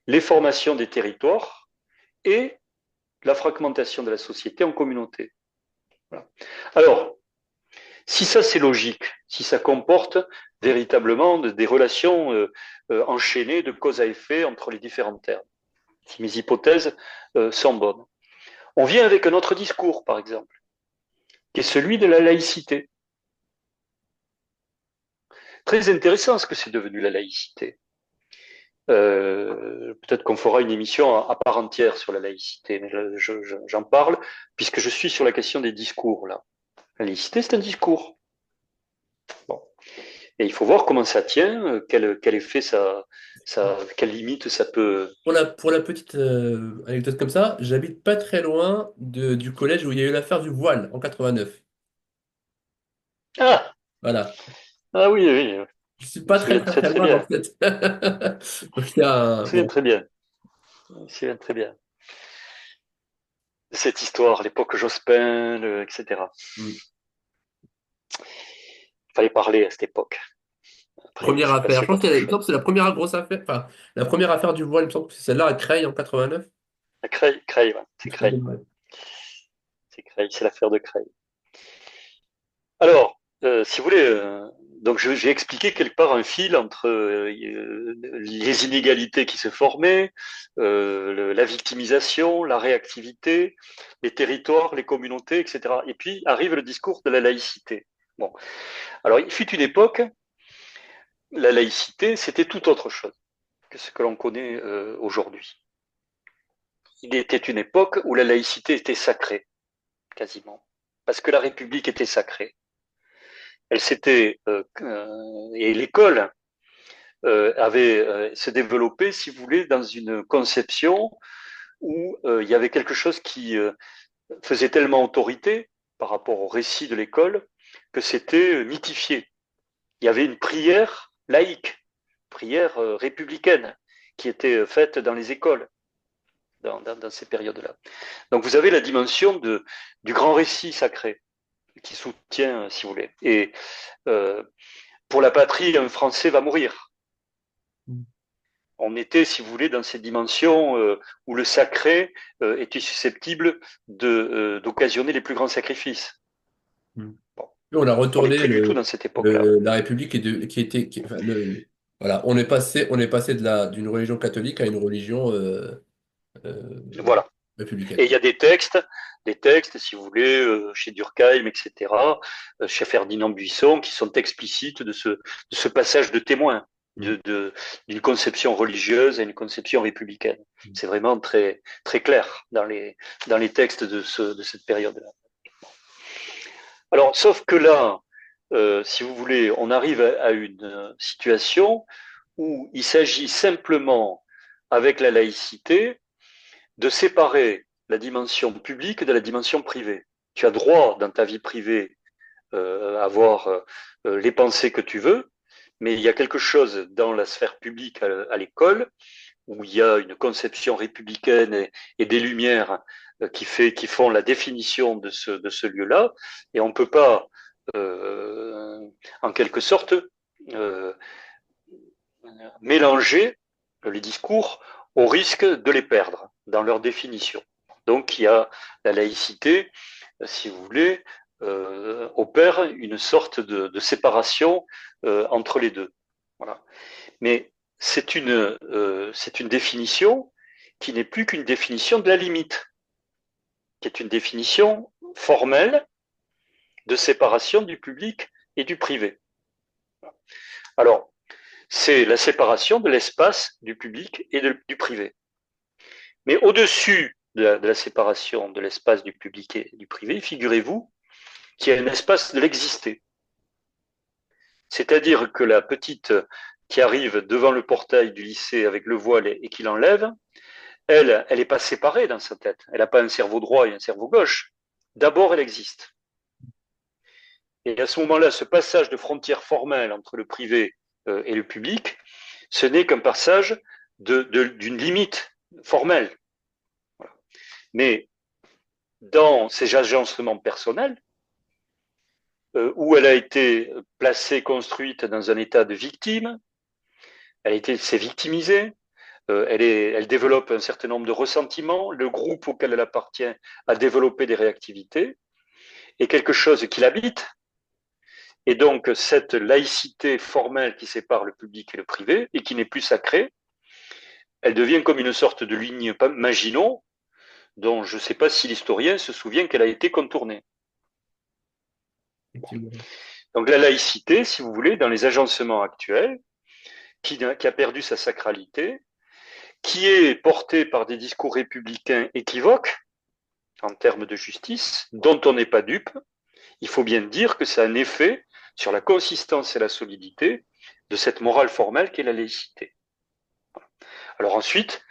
les formations des territoires et la fragmentation de la société en communauté. Voilà. Alors, si ça c'est logique, si ça comporte véritablement des relations enchaînées de cause à effet entre les différents termes, si mes hypothèses sont bonnes. On vient avec un autre discours, par exemple, qui est celui de la laïcité. Très intéressant ce que c'est devenu la laïcité. Peut-être qu'on fera une émission à part entière sur la laïcité, mais j'en parle puisque je suis sur la question des discours là. La laïcité, c'est un discours. Bon. Et il faut voir comment ça tient, quel effet quelle limite ça peut. Pour la petite anecdote comme ça, j'habite pas très loin du collège où il y a eu l'affaire du voile en 89. Ah, Voilà. ah oui, oui, Je suis je me pas très souviens très très très très loin dans bien. cette. Donc, il y a Je me souviens bon. très bien. Je me souviens très bien. Cette histoire, l'époque Jospin, etc. Hmm. Il fallait parler à cette époque. Après, il Première s'est affaire. Je passé pense que d'autres il me semble choses. que c'est la première grosse affaire. Enfin, la première affaire du voile, il me semble que c'est celle-là à Creil en 89. Creil, Creil, ouais, c'est Très Creil. bien, ouais. C'est Creil, c'est l'affaire de Creil. Alors, si vous voulez, donc j'ai expliqué quelque part un fil entre les inégalités qui se formaient, la victimisation, la réactivité, les territoires, les communautés, etc. Et puis arrive le discours de la laïcité. Bon, alors il fut une époque, la laïcité, c'était tout autre chose que ce que l'on connaît aujourd'hui. Il était une époque où la laïcité était sacrée, quasiment. parce que la République était sacrée. Elle s'était et l'école avait se développé, si vous voulez, dans une conception où il y avait quelque chose qui faisait tellement autorité par rapport au récit de l'école que c'était mythifié. Il y avait une prière laïque, prière républicaine, qui était faite dans les écoles dans ces périodes-là. Donc vous avez la dimension du grand récit sacré qui soutient, si vous voulez. Et euh, pour la patrie, un Français va mourir. On était, si vous voulez, dans ces dimensions où le sacré était susceptible d'occasionner les plus grands sacrifices. Mm. Bon. On a On n'est retourné plus du tout dans cette époque-là. la République qui était, enfin, voilà, on est passé d'une religion catholique à une religion euh, Voilà. Et républicaine. il y a des textes, si vous voulez, chez Durkheim, etc., chez Ferdinand Buisson, qui sont explicites de ce passage de témoin Mm. d'une conception religieuse à une conception républicaine. Mm. C'est vraiment très, très clair dans les textes de cette période-là. Alors, sauf que là, si vous voulez, on arrive à une situation où il s'agit simplement, avec la laïcité, de séparer la dimension publique de la dimension privée. Tu as droit dans ta vie privée à avoir les pensées que tu veux, mais il y a quelque chose dans la sphère publique à l'école où il y a une conception républicaine et des lumières qui font la définition de ce lieu-là, et on ne peut pas, euh, en quelque sorte, euh, mélanger les discours au risque de les perdre dans leur définition. Donc il y a la laïcité, si vous voulez, opère une sorte de séparation entre les deux. Voilà. Mais c'est une définition qui n'est plus qu'une définition de la limite, qui est une définition formelle de séparation du public et du privé. Alors, c'est la séparation de l'espace du public et du privé. Mais au-dessus de la séparation de l'espace du public et du privé, figurez-vous qu'il y a un espace de l'existé. C'est-à-dire que la petite qui arrive devant le portail du lycée avec le voile et qui l'enlève, elle n'est pas séparée dans sa tête. Elle n'a pas un cerveau droit et un cerveau gauche. D'abord, elle existe. Et à ce moment-là, ce passage de frontière formelle entre le privé et le public, ce n'est qu'un passage d'une limite formelle. Mais dans ces agencements personnels, où elle a été placée, construite dans un état de victime, s'est victimisée, elle développe un certain nombre de ressentiments, le groupe auquel elle appartient a développé des réactivités, et quelque chose qui l'habite, et donc cette laïcité formelle qui sépare le public et le privé, et qui n'est plus sacrée, elle devient comme une sorte de ligne Maginot, dont je ne sais pas si l'historien se souvient qu'elle a été contournée. Effectivement. Donc la laïcité, si vous voulez, dans les agencements actuels, qui a perdu sa sacralité, qui est portée par des discours républicains équivoques en termes de justice, dont on n'est pas dupe, il faut bien dire que ça a un effet sur la consistance et la solidité de cette morale formelle qu'est la laïcité. Alors ensuite,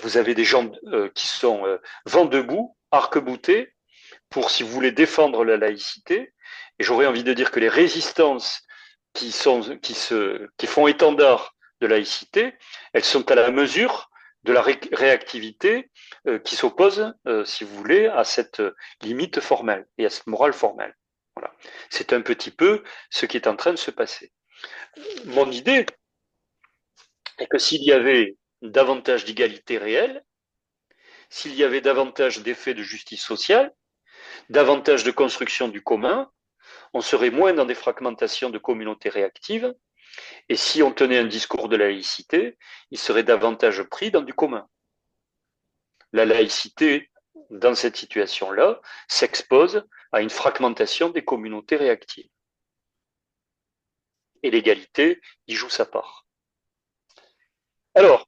vous avez des gens qui sont vent debout, arc-boutés, pour, si vous voulez, défendre la laïcité. Et j'aurais envie de dire que les résistances qui font étendard de laïcité, elles sont à la mesure de la réactivité qui s'oppose, si vous voulez, à cette limite formelle et à cette morale formelle. Voilà. C'est un petit peu ce qui est en train de se passer. Mon idée est que s'il y avait davantage d'égalité réelle, s'il y avait davantage d'effets de justice sociale, davantage de construction du commun, on serait moins dans des fragmentations de communautés réactives, et si on tenait un discours de laïcité, il serait davantage pris dans du commun. La laïcité, dans cette situation-là, s'expose à une fragmentation des communautés réactives. Et l'égalité y joue sa part. Alors,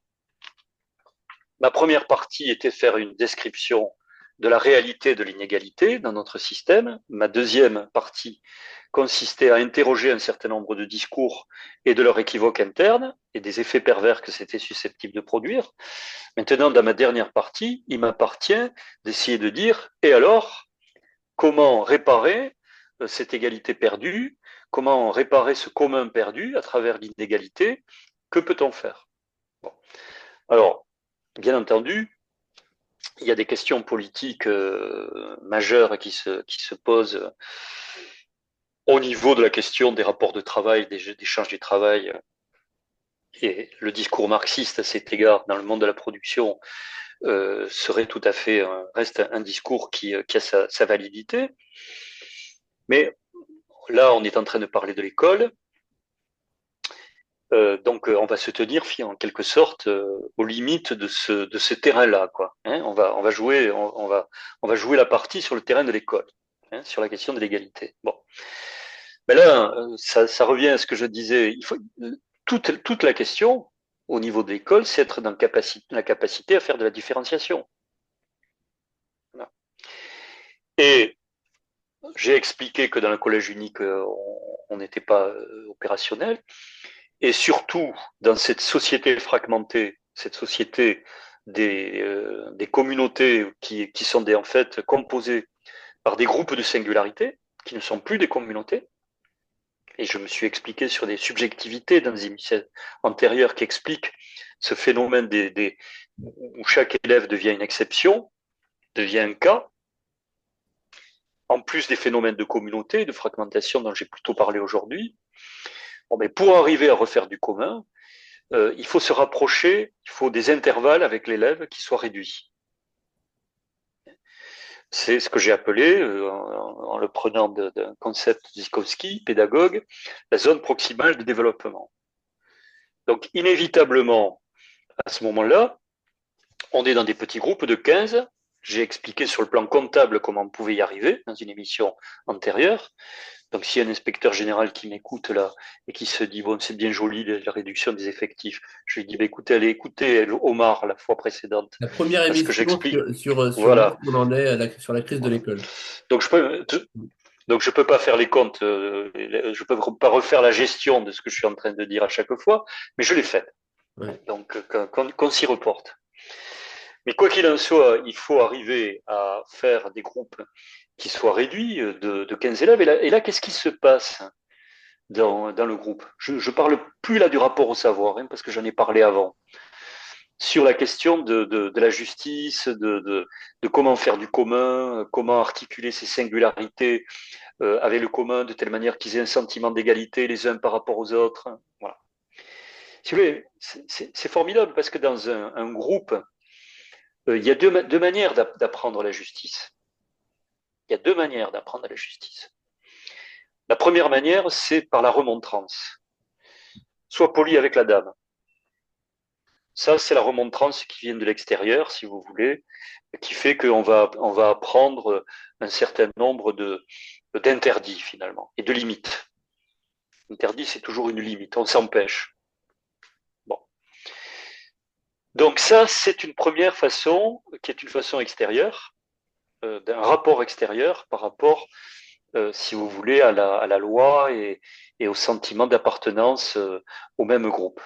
ma première partie était de faire une description de la réalité de l'inégalité dans notre système. Ma deuxième partie consistait à interroger un certain nombre de discours et de leurs équivoques internes et des effets pervers que c'était susceptible de produire. Maintenant, dans ma dernière partie, il m'appartient d'essayer de dire, et alors, comment réparer cette égalité perdue, comment réparer ce commun perdu à travers l'inégalité, que peut-on faire? Bon. Alors, bien entendu, il y a des questions politiques majeures qui se posent au niveau de la question des rapports de travail, des charges du travail. Et le discours marxiste à cet égard dans le monde de la production serait tout à fait, reste un discours qui a sa validité. Mais là, on est en train de parler de l'école. Donc, on va se tenir en quelque sorte aux limites de ce terrain-là, quoi. Hein, on va jouer la partie sur le terrain de l'école, hein, sur la question de l'égalité. Bon, mais là, ça revient à ce que je disais. Il faut toute la question au niveau de l'école, c'est être dans la capacité à faire de la différenciation. Voilà. Et j'ai expliqué que dans le collège unique, on n'était pas opérationnel. Et surtout, dans cette société fragmentée, cette société des communautés qui sont en fait composées par des groupes de singularité, qui ne sont plus des communautés, et je me suis expliqué sur des subjectivités dans des émissions antérieures qui expliquent ce phénomène où chaque élève devient une exception, devient un cas, en plus des phénomènes de communauté, de fragmentation dont j'ai plutôt parlé aujourd'hui. Bon, mais pour arriver à refaire du commun, il faut se rapprocher, il faut des intervalles avec l'élève qui soient réduits. C'est ce que j'ai appelé, en le prenant d'un concept de Zykowski, pédagogue, la zone proximale de développement. Donc, inévitablement, à ce moment-là, on est dans des petits groupes de 15. J'ai expliqué sur le plan comptable comment on pouvait y arriver dans une émission antérieure. Donc, s'il y a un inspecteur général qui m'écoute là et qui se dit, bon, c'est bien joli la réduction des effectifs, je lui dis, bah, écoutez, allez écouter Omar la fois précédente, La première parce que émission j'explique. sur où Voilà. on en est sur la crise de Voilà. l'école. Donc, je peux pas faire les comptes, je peux pas refaire la gestion de ce que je suis en train de dire à chaque fois, mais je l'ai fait. Ouais. Donc, qu'on s'y reporte. Mais quoi qu'il en soit, il faut arriver à faire des groupes qui soient réduits de 15 élèves. Et là qu'est-ce qui se passe dans le groupe? Je parle plus là du rapport au savoir, hein, parce que j'en ai parlé avant. Sur la question de la justice, de comment faire du commun, comment articuler ces singularités avec le commun de telle manière qu'ils aient un sentiment d'égalité les uns par rapport aux autres. Voilà. Si vous voulez, c'est formidable parce que dans un groupe, il y a deux manières d'apprendre la justice. Il y a deux manières d'apprendre la justice. La première manière, c'est par la remontrance. Sois poli avec la dame. Ça, c'est la remontrance qui vient de l'extérieur, si vous voulez, qui fait on va apprendre un certain nombre d'interdits, finalement, et de limites. Interdit, c'est toujours une limite, on s'empêche. Bon. Donc ça, c'est une première façon, qui est une façon extérieure, d'un rapport extérieur par rapport, si vous voulez, à la loi et au sentiment d'appartenance au même groupe.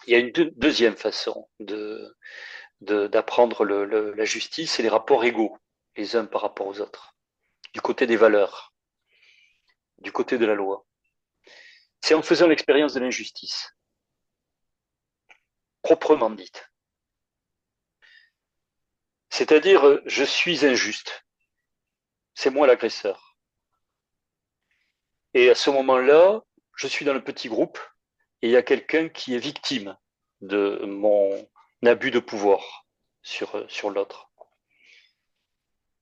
Il y a une deuxième façon d'apprendre la justice et les rapports égaux, les uns par rapport aux autres, du côté des valeurs, du côté de la loi. C'est en faisant l'expérience de l'injustice, proprement dite. C'est-à-dire, je suis injuste, c'est moi l'agresseur. Et à ce moment-là, je suis dans le petit groupe et il y a quelqu'un qui est victime de mon abus de pouvoir sur l'autre.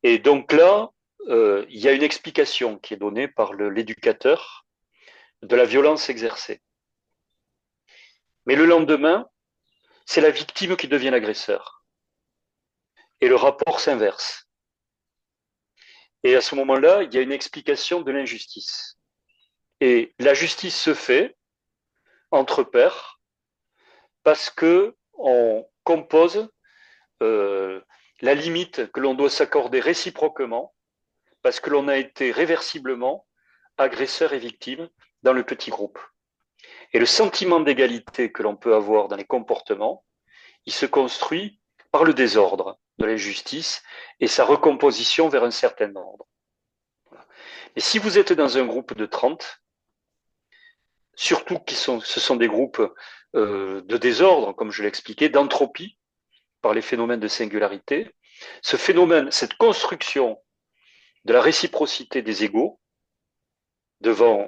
Et donc là, il y a une explication qui est donnée par l'éducateur de la violence exercée. Mais le lendemain, c'est la victime qui devient l'agresseur. Et le rapport s'inverse. Et à ce moment-là, il y a une explication de l'injustice. Et la justice se fait entre pairs parce que on compose la limite que l'on doit s'accorder réciproquement parce que l'on a été réversiblement agresseur et victime dans le petit groupe. Et le sentiment d'égalité que l'on peut avoir dans les comportements, il se construit par le désordre de l'injustice et sa recomposition vers un certain ordre. Et si vous êtes dans un groupe de 30, surtout ce sont des groupes de désordre, comme je l'expliquais, d'entropie par les phénomènes de singularité, ce phénomène, cette construction de la réciprocité des égaux dans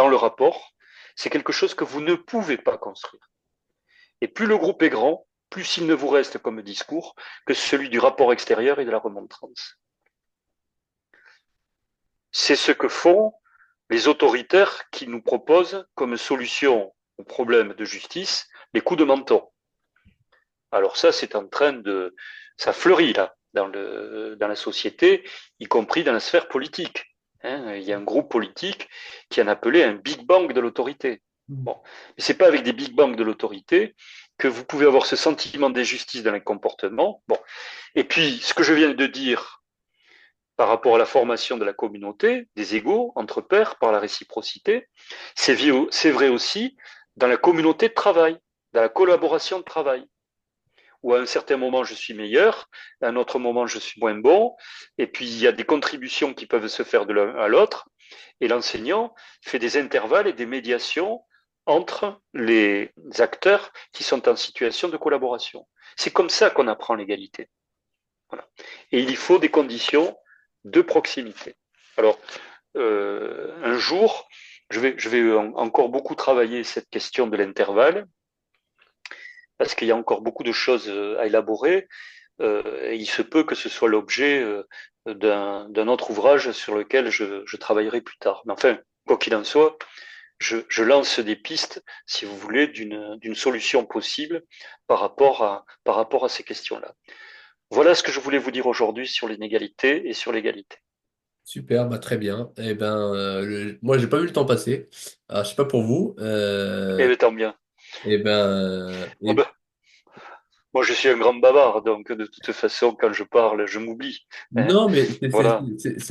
le rapport, c'est quelque chose que vous ne pouvez pas construire. Et plus le groupe est grand, plus il ne vous reste comme discours que celui du rapport extérieur et de la remontrance. C'est ce que font les autoritaires qui nous proposent comme solution au problème de justice les coups de menton. Alors ça, c'est en train de... Ça fleurit là, dans la société, y compris dans la sphère politique. Hein, il y a un groupe politique qui en appelait un Big Bang de l'autorité. Bon. Mais ce n'est pas avec des Big Bang de l'autorité que vous pouvez avoir ce sentiment d'injustice dans les comportements. Bon. Et puis, ce que je viens de dire par rapport à la formation de la communauté, des égaux entre pairs par la réciprocité, c'est vrai aussi dans la communauté de travail, dans la collaboration de travail où à un certain moment je suis meilleur, à un autre moment je suis moins bon, et puis il y a des contributions qui peuvent se faire de l'un à l'autre, et l'enseignant fait des intervalles et des médiations entre les acteurs qui sont en situation de collaboration. C'est comme ça qu'on apprend l'égalité. Voilà. Et il y faut des conditions de proximité. Alors, un jour, je vais encore beaucoup travailler cette question de l'intervalle, parce qu'il y a encore beaucoup de choses à élaborer. Et il se peut que ce soit l'objet d'un autre ouvrage sur lequel je travaillerai plus tard. Mais enfin, quoi qu'il en soit, je lance des pistes, si vous voulez, d'une solution possible par rapport à ces questions-là. Voilà ce que je voulais vous dire aujourd'hui sur l'inégalité et sur l'égalité. Super, bah très bien. Eh ben, moi, j'ai pas vu le temps passer. Alors, je sais pas pour vous. Eh bien, tant bien. Eh ben, Oh ben, moi, je suis un grand bavard, donc de toute façon, quand je parle, je m'oublie. Hein. non, mais Voilà.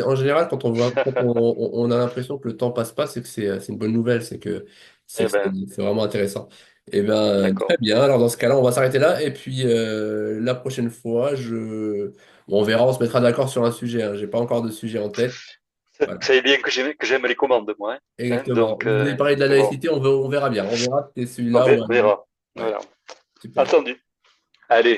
en général, quand on voit, quand on a l'impression que le temps passe pas, c'est que c'est une bonne nouvelle, Eh ben, c'est vraiment intéressant. Eh ben, très d'accord. bien. Alors, dans ce cas-là, on va s'arrêter là. Et puis, la prochaine fois, bon, on verra, on se mettra d'accord sur un sujet. Hein. J'ai pas encore de sujet en tête. Vous Voilà. savez bien que j'aime les commandes, moi. Exactement. Donc, Vous avez parlé de la bon, laïcité, on verra bien. On verra si c'est on celui-là ou un autre. verra. Ouais, Voilà. super. Entendu. Allez.